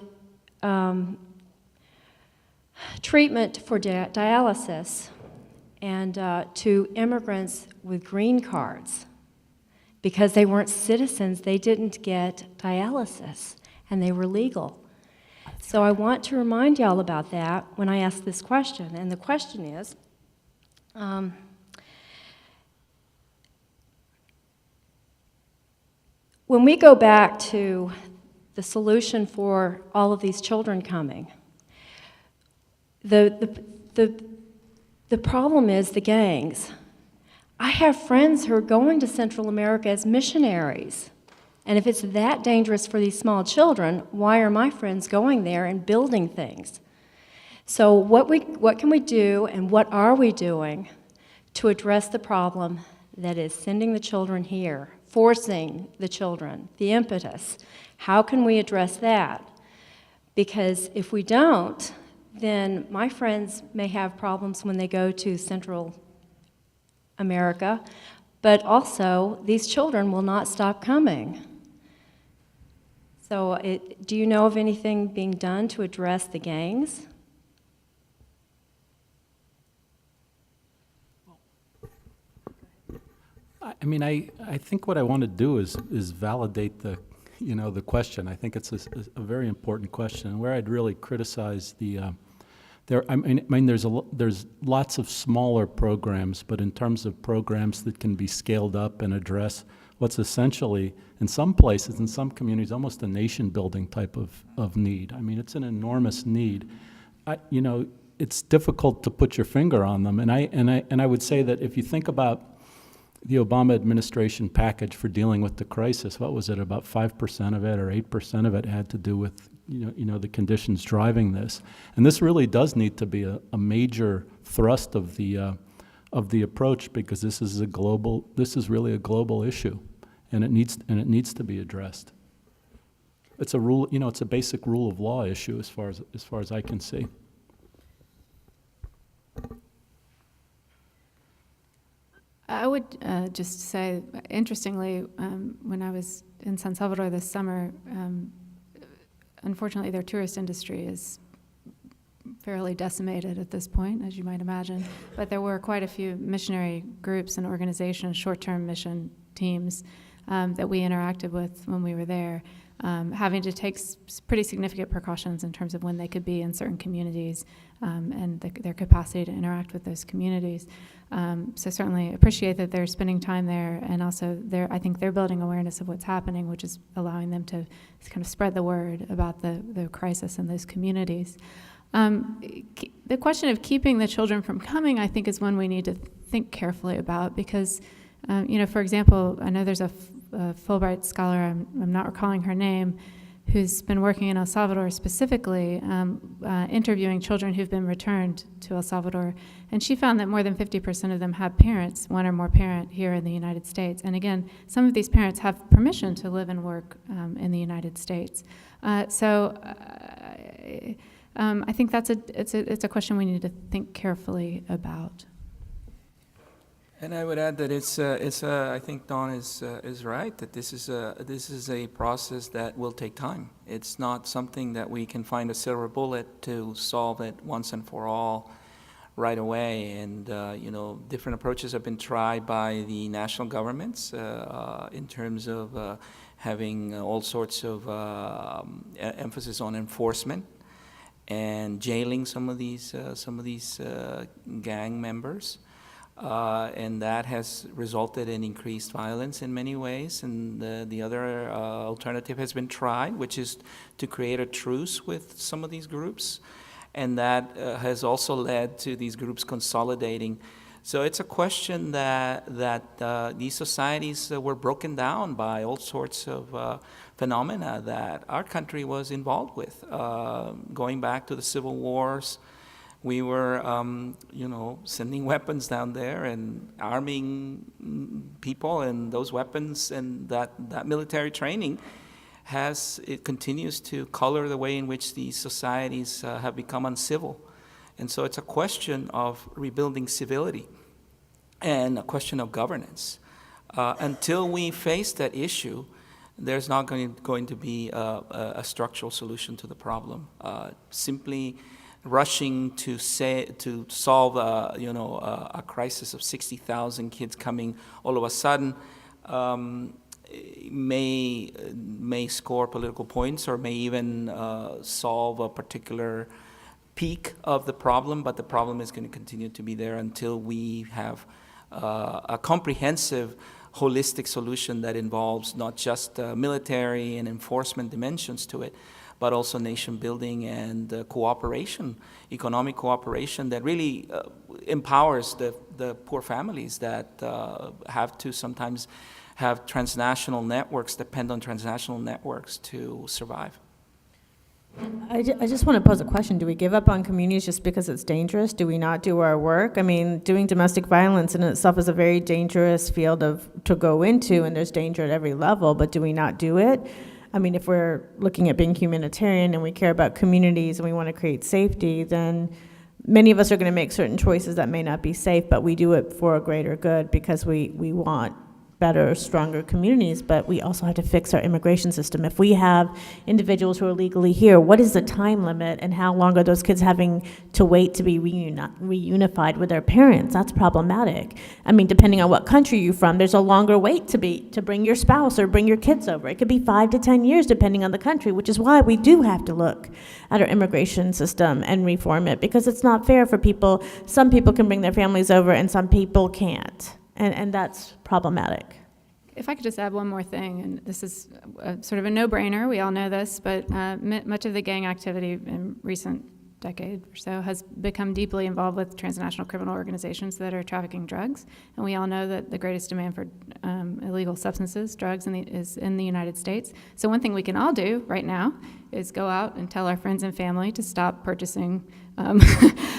treatment for dialysis and to immigrants with green cards because they weren't citizens. They didn't get dialysis, and they were legal. So I want to remind y'all about that when I ask this question. And the question is, when we go back to the solution for all of these children coming, the problem is the gangs. I have friends who are going to Central America as missionaries. And if it's that dangerous for these small children, why are my friends going there and building things? So what can we do, and what are we doing to address the problem that is sending the children here, forcing the children, the impetus? How can we address that? Because if we don't, then my friends may have problems when they go to Central America, but also these children will not stop coming. So do you know of anything being done to address the gangs? I mean, I think what I want to do is validate the question. I think it's a very important question, and where I'd really criticize there's lots of smaller programs, but in terms of programs that can be scaled up and address what's essentially, in some places, in some communities, almost a nation-building type of need. I mean, it's an enormous need. It's difficult to put your finger on them, and I would say that if you think about the Obama administration package for dealing with the crisis, what was it, about 5% of it or 8% of it had to do with the conditions driving this. And this really does need to be a major thrust of the approach, because this is really a global issue, and it needs to be addressed. It's a rule, it's a basic rule of law issue as far as I can see. I would just say, interestingly, when I was in San Salvador this summer, unfortunately their tourist industry is fairly decimated at this point, as you might imagine. But there were quite a few missionary groups and organizations, short-term mission teams that we interacted with when we were there, having to take pretty significant precautions in terms of when they could be in certain communities and their capacity to interact with those communities. So certainly appreciate that they're spending time there, and also I think they're building awareness of what's happening, which is allowing them to kind of spread the word about the crisis in those communities. The question of keeping the children from coming, I think, is one we need to think carefully about, because, for example, I know there's a Fulbright scholar, I'm not recalling her name, who's been working in El Salvador specifically, interviewing children who've been returned to El Salvador, and she found that more than 50% of them have parents, one or more parent, here in the United States. And again, some of these parents have permission to live and work in the United States. I think it's a question we need to think carefully about. And I would add that I think Don is right, that this is a process that will take time. It's not something that we can find a silver bullet to solve it once and for all right away. And, different approaches have been tried by the national governments in terms of having all sorts of emphasis on enforcement and jailing some of these gang members. And that has resulted in increased violence in many ways. And the other alternative has been tried, which is to create a truce with some of these groups. And that has also led to these groups consolidating. So it's a question that these societies were broken down by all sorts of phenomena that our country was involved with. Going back to the civil wars, we were, sending weapons down there and arming people, and those weapons and that military training it continues to color the way in which these societies have become uncivil. And so it's a question of rebuilding civility and a question of governance. Until we face that issue, there's not going to be a structural solution to the problem. Simply rushing to solve a crisis of 60,000 kids coming all of a sudden may score political points, or may even solve a particular peak of the problem, but the problem is going to continue to be there until we have a comprehensive, holistic solution that involves not just military and enforcement dimensions to it, but also nation building and cooperation, economic cooperation that really empowers the poor families that have to sometimes have transnational networks, depend on transnational networks to survive. I just want to pose a question. Do we give up on communities just because it's dangerous? Do we not do our work? I mean, doing domestic violence in itself is a very dangerous field to go into, and there's danger at every level, but do we not do it? I mean, if we're looking at being humanitarian and we care about communities and we want to create safety, then many of us are going to make certain choices that may not be safe, but we do it for a greater good because we want better, stronger communities, but we also have to fix our immigration system. If we have individuals who are legally here, what is the time limit and how long are those kids having to wait to be reunified with their parents? That's problematic. I mean, depending on what country you're from, there's a longer wait to bring your spouse or bring your kids over. It could be 5 to 10 years depending on the country, which is why we do have to look at our immigration system and reform it, because it's not fair for people. Some people can bring their families over and some people can't. And that's problematic. If I could just add one more thing, and this is sort of a no-brainer, we all know this, but much of the gang activity in recent decade or so has become deeply involved with transnational criminal organizations that are trafficking drugs. And we all know that the greatest demand for illegal substances, drugs, is in the United States. So one thing we can all do right now is go out and tell our friends and family to stop purchasing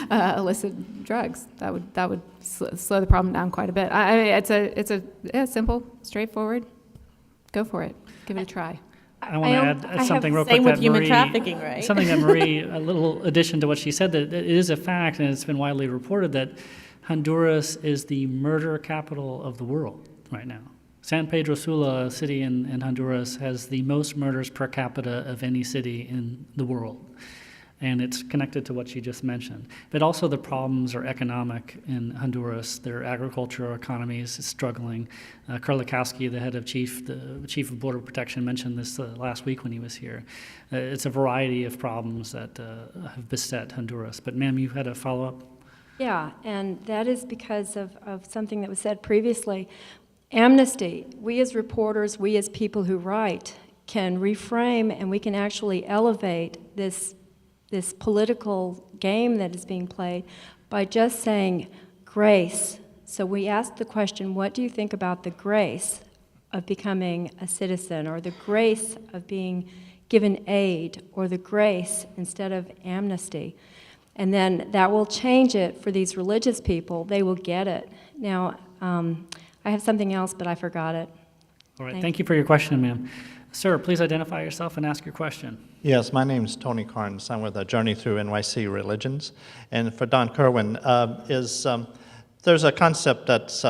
illicit drugs. That would slow the problem down quite a bit. It's a simple, straightforward. Go for it. Give it a try. I want to add something real quick. Same with that human Marie, trafficking, right? Something that Marie, a little addition to what she said, that it is a fact, and it's been widely reported, that Honduras is the murder capital of the world right now. San Pedro Sula, a city in Honduras, has the most murders per capita of any city in the world. And it's connected to what you just mentioned. But also the problems are economic in Honduras. Their agricultural economy is struggling. Karlikowski, the head of the chief of Border Protection, mentioned this last week when he was here. It's a variety of problems that have beset Honduras. But ma'am, you had a follow-up? Yeah, and that is because of something that was said previously. Amnesty, we as reporters, we as people who write, can reframe and we can actually elevate this political game that is being played by just saying grace. So we ask the question, what do you think about the grace of becoming a citizen, or the grace of being given aid, or the grace instead of amnesty? And then that will change it for these religious people. They will get it. Now, I have something else, but I forgot it. All right, thank you for your question, ma'am. Sir, please identify yourself and ask your question. Yes, my name is Tony Carnes. I'm with Journey Through NYC Religions. And for Don Kerwin, There's a concept that's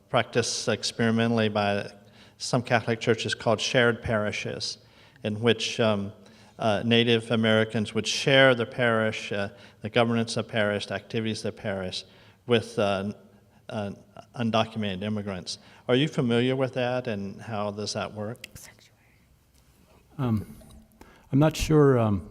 practiced experimentally by some Catholic churches called shared parishes, in which Native Americans would share the parish, the governance of the parish, the activities of the parish, with undocumented immigrants. Are you familiar with that, and how does that work? I'm not sure. I'm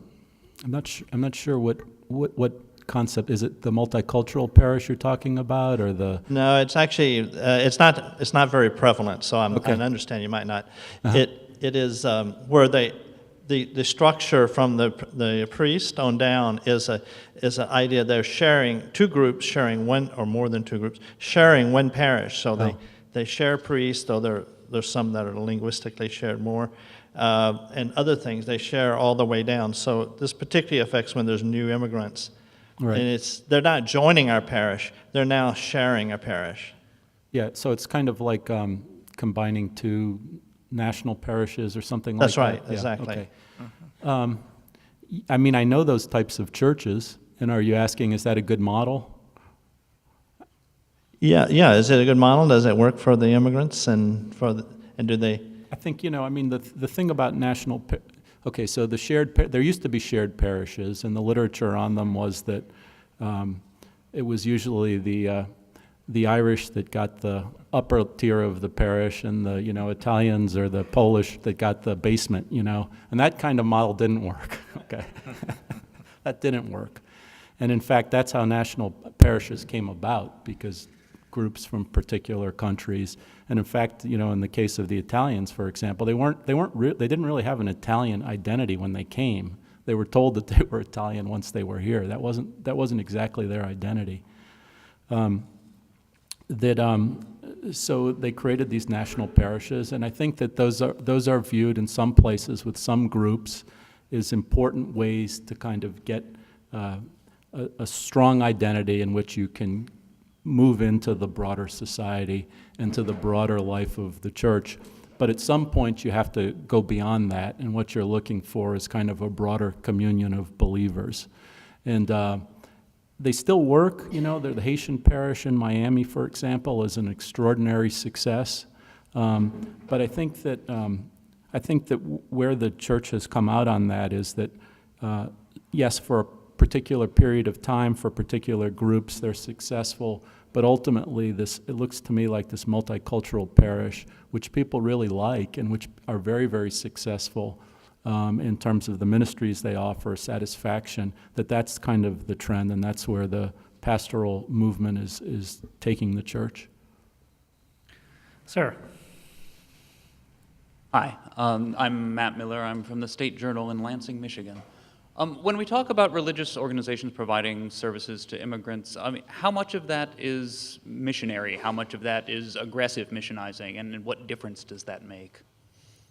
not sure what concept is it. The multicultural parish you're talking about, or the? No, it's actually it's not very prevalent. So Okay. I understand you might not. Uh-huh. It is where the structure from the priest on down is an idea they're sharing, two groups sharing one, or more than two groups sharing one parish. So they share priests, though there's some that are linguistically shared more, and other things they share all the way down. So this particularly affects when there's new immigrants, Right. and they're not joining our parish; they're now sharing a parish. Yeah. So it's kind of like combining two national parishes or something That's like right, that. Yeah, exactly. okay. I mean, I know those types of churches, and are you asking, is that a good model? Yeah. Is it a good model? Does it work for the immigrants and do they? I think, I mean, the thing about okay, so there used to be shared parishes, and the literature on them was that it was usually the Irish that got the upper tier of the parish, and the Italians or the Polish that got the basement, and that kind of model didn't work. Okay, that didn't work, and in fact, that's how national parishes came about, because groups from particular countries, and in fact, in the case of the Italians, for example, they didn't really have an Italian identity when they came. They were told that they were Italian once they were here. That wasn't exactly their identity. So they created these national parishes, and I think that those are viewed in some places with some groups as important ways to kind of get a strong identity in which you can move into the broader society and to the broader life of the church. But at some point you have to go beyond that, and what you're looking for is kind of a broader communion of believers. And they still work, the Haitian parish in Miami, for example, is an extraordinary success. But I think that where the church has come out on that is that, yes, for a particular period of time, for particular groups, they're successful, but ultimately it looks to me like this multicultural parish, which people really like and which are very, very successful, in terms of the ministries they offer, satisfaction, that's kind of the trend, and that's where the pastoral movement is taking the church. Sir. Hi, I'm Matt Miller. I'm from the State Journal in Lansing, Michigan. When we talk about religious organizations providing services to immigrants, I mean, how much of that is missionary? How much of that is aggressive missionizing? And what difference does that make?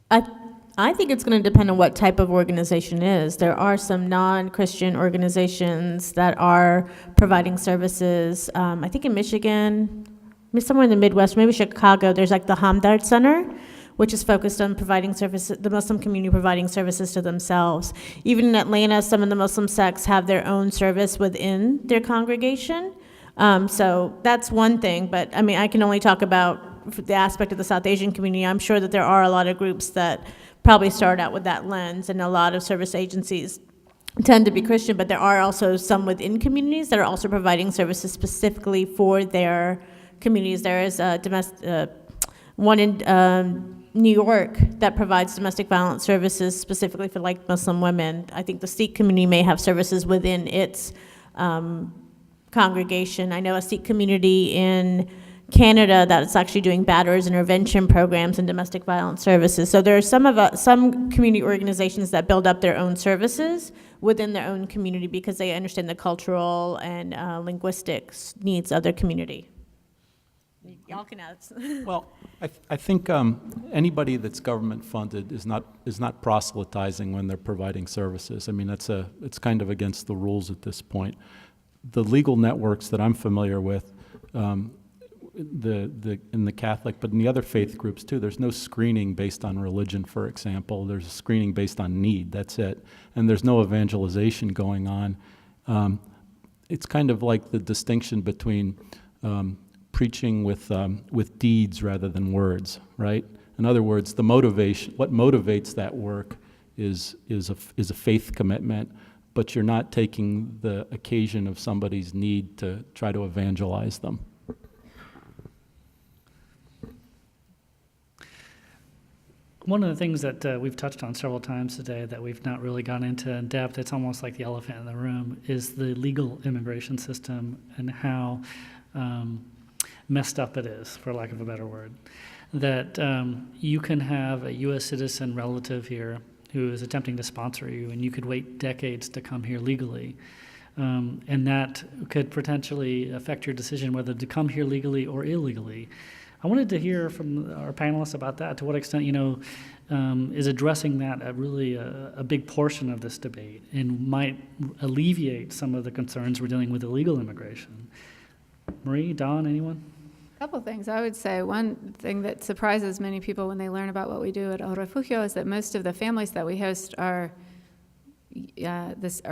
I think it's going to depend on what type of organization it is. There are some non-Christian organizations that are providing services. I think in Michigan, somewhere in the Midwest, maybe Chicago, there's like the Hamdard Center, which is focused on providing services, the Muslim community providing services to themselves. Even in Atlanta, some of the Muslim sects have their own service within their congregation. So that's one thing, but I mean, I can only talk about the aspect of the South Asian community. I'm sure that there are a lot of groups that probably start out with that lens, and a lot of service agencies tend to be Christian, but there are also some within communities that are also providing services specifically for their communities. There is a one in New York that provides domestic violence services specifically for like Muslim women. I think the Sikh community may have services within its congregation. I know a Sikh community in Canada that's actually doing batterers intervention programs and domestic violence services. So there are some community organizations that build up their own services within their own community because they understand the cultural and linguistic needs of their community. Y'all can add. Well, I think anybody that's government funded is not proselytizing when they're providing services. I mean, it's kind of against the rules at this point. The legal networks that I'm familiar with, in the Catholic, but in the other faith groups too, there's no screening based on religion, for example. There's a screening based on need, that's it. And there's no evangelization going on. It's kind of like the distinction between preaching with deeds rather than words, right? In other words, the motivation, what motivates that work is a faith commitment, but you're not taking the occasion of somebody's need to try to evangelize them. One of the things that we've touched on several times today that we've not really gone into in depth, it's almost like the elephant in the room, is the legal immigration system and how messed up it is, for lack of a better word. That you can have a U.S. citizen relative here who is attempting to sponsor you, and you could wait decades to come here legally. And that could potentially affect your decision whether to come here legally or illegally. I wanted to hear from our panelists about that. To what extent, is addressing that a big portion of this debate and might alleviate some of the concerns we're dealing with illegal immigration? Marie, Don, anyone? A couple things. I would say one thing that surprises many people when they learn about what we do at El Refugio is that most of the families that we host are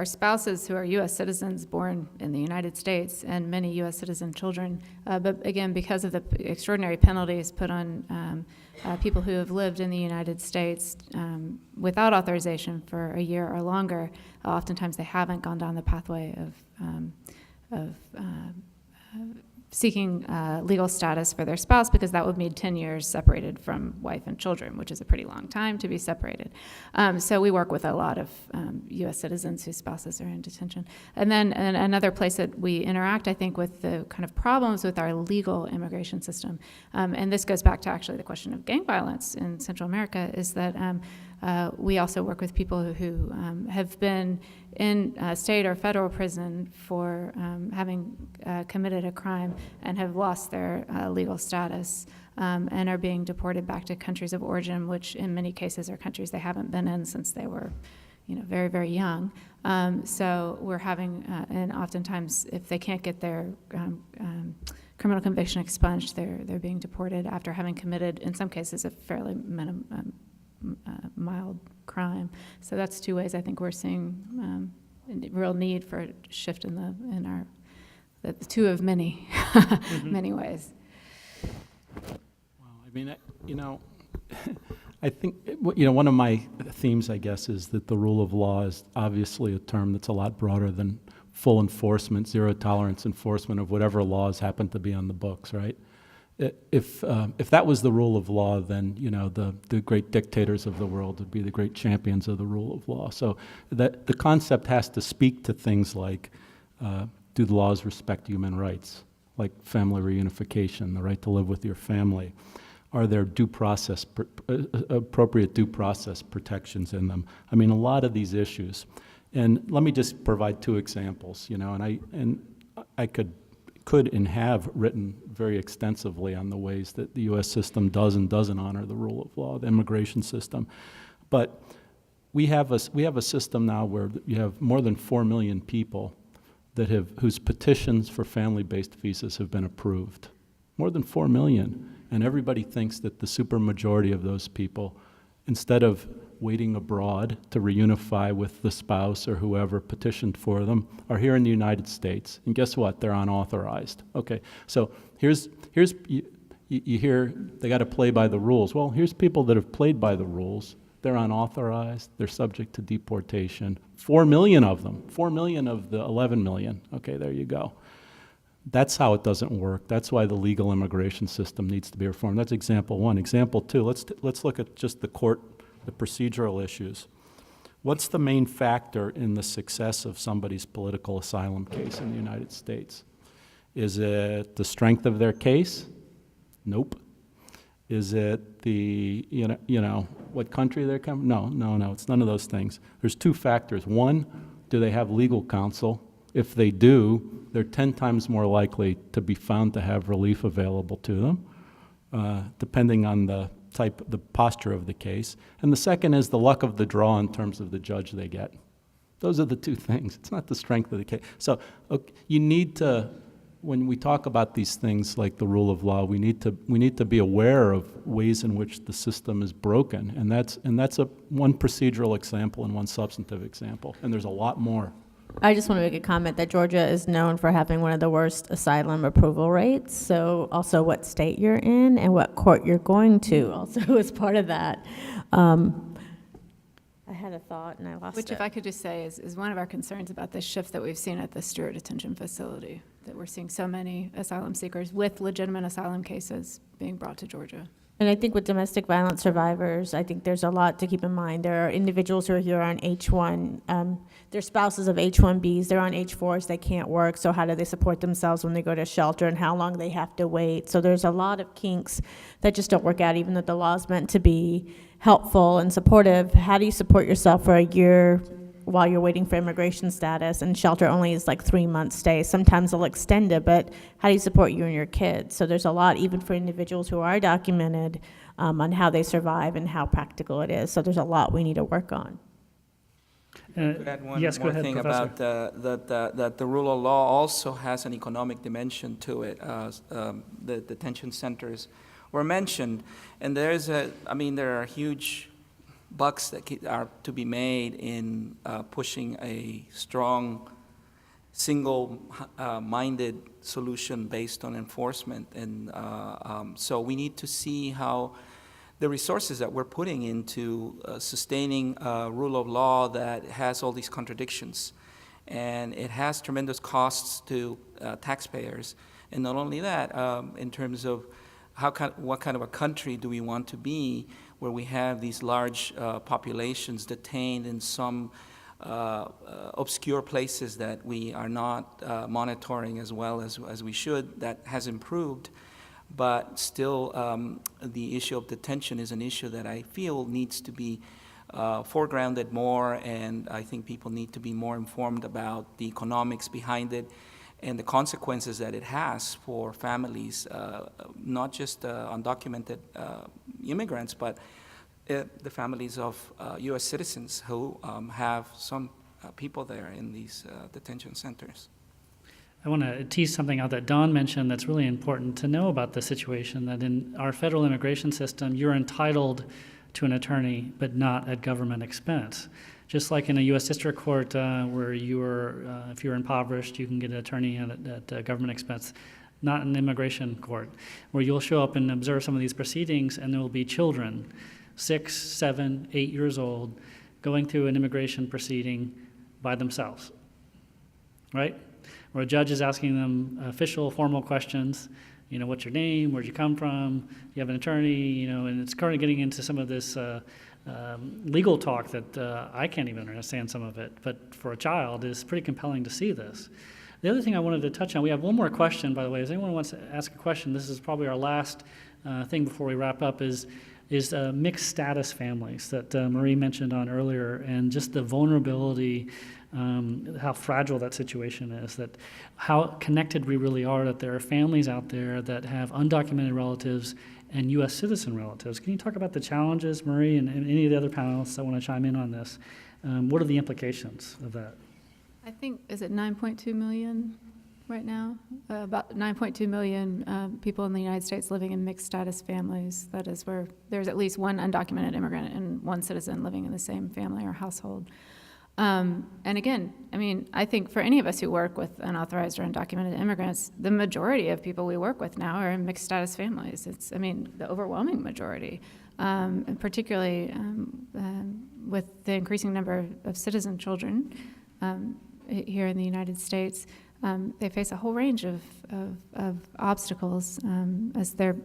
spouses who are U.S. citizens born in the United States and many U.S. citizen children. But again, because of the extraordinary penalties put on people who have lived in the United States without authorization for a year or longer, oftentimes they haven't gone down the pathway of seeking legal status for their spouse, because that would mean 10 years separated from wife and children, which is a pretty long time to be separated. So we work with a lot of U.S. citizens whose spouses are in detention. And then another place that we interact, I think, with the kind of problems with our legal immigration system, and this goes back to actually the question of gang violence in Central America, is that we also work with people who have been in state or federal prison for having committed a crime and have lost their legal status and are being deported back to countries of origin, which in many cases are countries they haven't been in since they were very, very young. So we're having, and oftentimes if they can't get their criminal conviction expunged, they're being deported after having committed, in some cases, a fairly mild crime. So that's two ways I think we're seeing real need for a shift in our the two of many many ways. Wow, I mean, I think one of my themes, I guess, is that the rule of law is obviously a term that's a lot broader than full enforcement, zero tolerance enforcement of whatever laws happen to be on the books, right? If that was the rule of law, then the great dictators of the world would be the great champions of the rule of law. So that the concept has to speak to things like, do the laws respect human rights, like family reunification, the right to live with your family? Are there appropriate due process protections in them? I mean, a lot of these issues. And let me just provide two examples. And I could and have written very extensively on the ways that the U.S. system does and doesn't honor the rule of law, the immigration system. But we have a system now where you have more than 4 million people whose petitions for family-based visas have been approved. More than 4 million. And everybody thinks that the supermajority of those people, instead of waiting abroad to reunify with the spouse or whoever petitioned for them, are here in the United States. And guess what? They're unauthorized. Okay, so here's you hear they got to play by the rules. Well, here's people that have played by the rules. They're unauthorized. They're subject to deportation. 4 million of them. 4 million of the 11 million. Okay, there you go. That's how it doesn't work. That's why the legal immigration system needs to be reformed. That's example one. Example two, let's look at just the procedural issues. What's the main factor in the success of somebody's political asylum case in the United States? Is it the strength of their case? Nope. Is it the, what country they're coming? No, it's none of those things. There's two factors. One, do they have legal counsel? If they do, they're 10 times more likely to be found to have relief available to them, depending on the posture of the case. And the second is the luck of the draw in terms of the judge they get. Those are the two things. It's not the strength of the case. So you need to, when we talk about these things like the rule of law, we need to be aware of ways in which the system is broken. And that's one procedural example and one substantive example. And there's a lot more. I just want to make a comment that Georgia is known for having one of the worst asylum approval rates. So also what state you're in and what court you're going to also is part of that. I had a thought and I lost Which, it. if I could just say, is one of our concerns about the shift that we've seen at the Stewart Detention Facility, that we're seeing so many asylum seekers with legitimate asylum cases being brought to Georgia. And I think with domestic violence survivors, I think there's a lot to keep in mind. There are individuals who are here on H-1. They're spouses of H-1Bs. They're on H-4s. They can't work. So how do they support themselves when they go to shelter and how long they have to wait? So there's a lot of kinks that just don't work out, even though the law is meant to be helpful and supportive. How do you support yourself for a year while you're waiting for immigration status? And shelter only is like 3 months stay. Sometimes they'll extend it, but how do you support you and your kids? So there's a lot, even for individuals who are documented, on how they survive and how practical it is. So there's a lot we need to work on. Could add one Yes, go more ahead, thing Professor. about that the rule of law also has an economic dimension to it. The detention centers were mentioned, and there are huge bucks that are to be made in pushing a strong, single-minded solution based on enforcement. And so we need to see how the resources that we're putting into sustaining a rule of law that has all these contradictions. And it has tremendous costs to taxpayers. And not only that, in terms of what kind of a country do we want to be where we have these large populations detained in some obscure places that we are not monitoring as well as we should. That has improved, but still the issue of detention is an issue that I feel needs to be foregrounded more, and I think people need to be more informed about the economics behind it and the consequences that it has for families, not just undocumented immigrants, but the families of U.S. citizens who have some people there in these detention centers. I want to tease something out that Don mentioned that's really important to know about the situation, that in our federal immigration system, you're entitled to an attorney, but not at government expense. Just like in a U.S. district court where if you're impoverished, you can get an attorney at government expense, not an immigration court, where you'll show up and observe some of these proceedings and there will be children, 6, 7, 8 years old, going through an immigration proceeding by themselves, right? Where a judge is asking them official, formal questions, what's your name, where'd you come from, you have an attorney, and it's currently getting into some of this legal talk that I can't even understand some of it, but for a child, it's pretty compelling to see this. The other thing I wanted to touch on, we have one more question, by the way. If anyone wants to ask a question, this is probably our last thing before we wrap up, is mixed status families that Marie mentioned on earlier, and just the vulnerability, how fragile that situation is, that how connected we really are, that there are families out there that have undocumented relatives and U.S. citizen relatives. Can you talk about the challenges, Marie, and any of the other panelists that want to chime in on this? What are the implications of that? I think, is it 9.2 million right now? About 9.2 million people in the United States living in mixed status families. That is where there's at least one undocumented immigrant and one citizen living in the same family or household. And again, I think for any of us who work with unauthorized or undocumented immigrants, the majority of people we work with now are in mixed status families. It's, the overwhelming majority, and particularly with the increasing number of citizen children here in the United States. They face a whole range of obstacles as their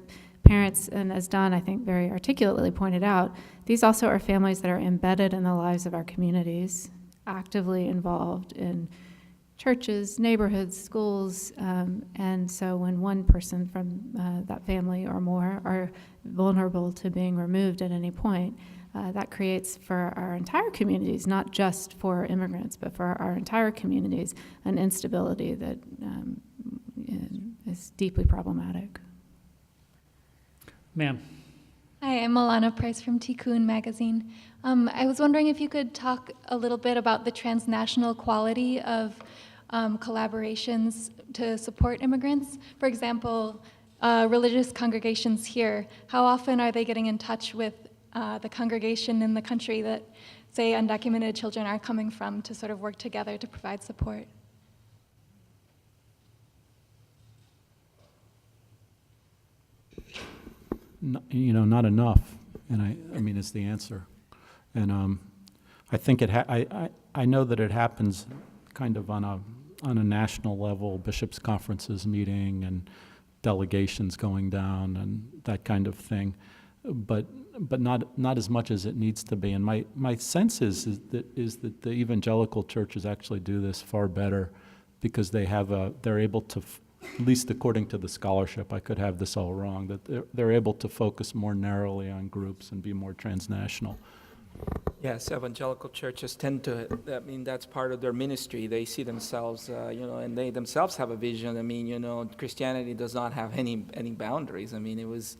parents, and as Don, I think, very articulately pointed out, these also are families that are embedded in the lives of our communities, actively involved in churches, neighborhoods, schools, and so when one person from that family or more are vulnerable to being removed at any point, that creates for our entire communities, not just for immigrants, but for our entire communities, an instability that is deeply problematic. Ma'am. Hi, I'm Alana Price from Tikkun Magazine. I was wondering if you could talk a little bit about the transnational quality of collaborations to support immigrants. For example, religious congregations here, how often are they getting in touch with the congregation in the country that say, undocumented children are coming from to sort of work together to provide support? Not enough, and I mean, is the answer. And I think I know that it happens kind of on a national level, bishops' conferences meeting and delegations going down and that kind of thing, but not as much as it needs to be. And my sense is that the evangelical churches actually do this far better because they're able to, at least according to the scholarship, I could have this all wrong, that they're able to focus more narrowly on groups and be more transnational. Yes, evangelical churches tend to, I mean, that's part of their ministry. They see themselves, and they themselves have a vision. I mean, Christianity does not have any boundaries. I mean, it was,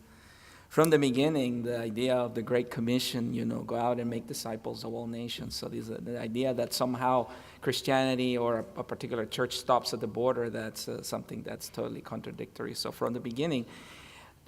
from the beginning, the idea of the Great Commission, go out and make disciples of all nations. So the idea that somehow Christianity or a particular church stops at the border, that's something that's totally contradictory. So from the beginning,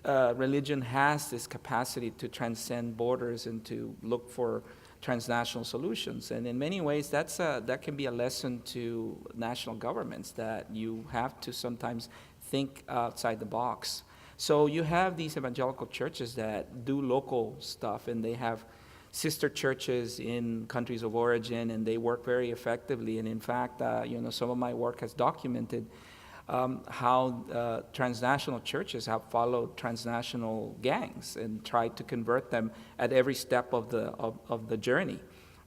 religion has this capacity to transcend borders and to look for transnational solutions. And in many ways, that can be a lesson to national governments, that you have to sometimes think outside the box. So you have these evangelical churches that do local stuff, and they have sister churches in countries of origin, and they work very effectively. And in fact, some of my work has documented how transnational churches have followed transnational gangs and tried to convert them at every step of the journey,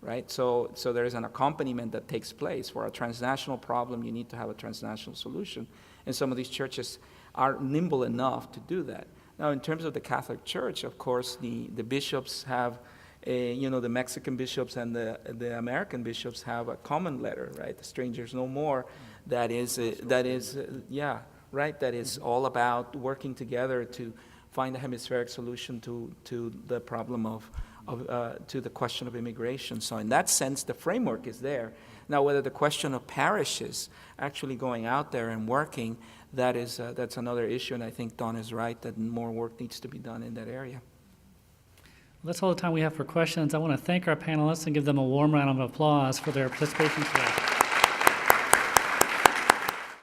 right? So there is an accompaniment that takes place. For a transnational problem, you need to have a transnational solution, and some of these churches are nimble enough to do that. Now, in terms of the Catholic Church, of course, the bishops have the Mexican bishops and the American bishops have a common letter, right? The Strangers No More. That is all about working together to find a hemispheric solution to the problem to the question of immigration. So in that sense, the framework is there. Now, whether the question of parishes actually going out there and working, that's another issue, and I think Don is right that more work needs to be done in that area. That's all the time we have for questions. I want to thank our panelists and give them a warm round of applause for their participation today.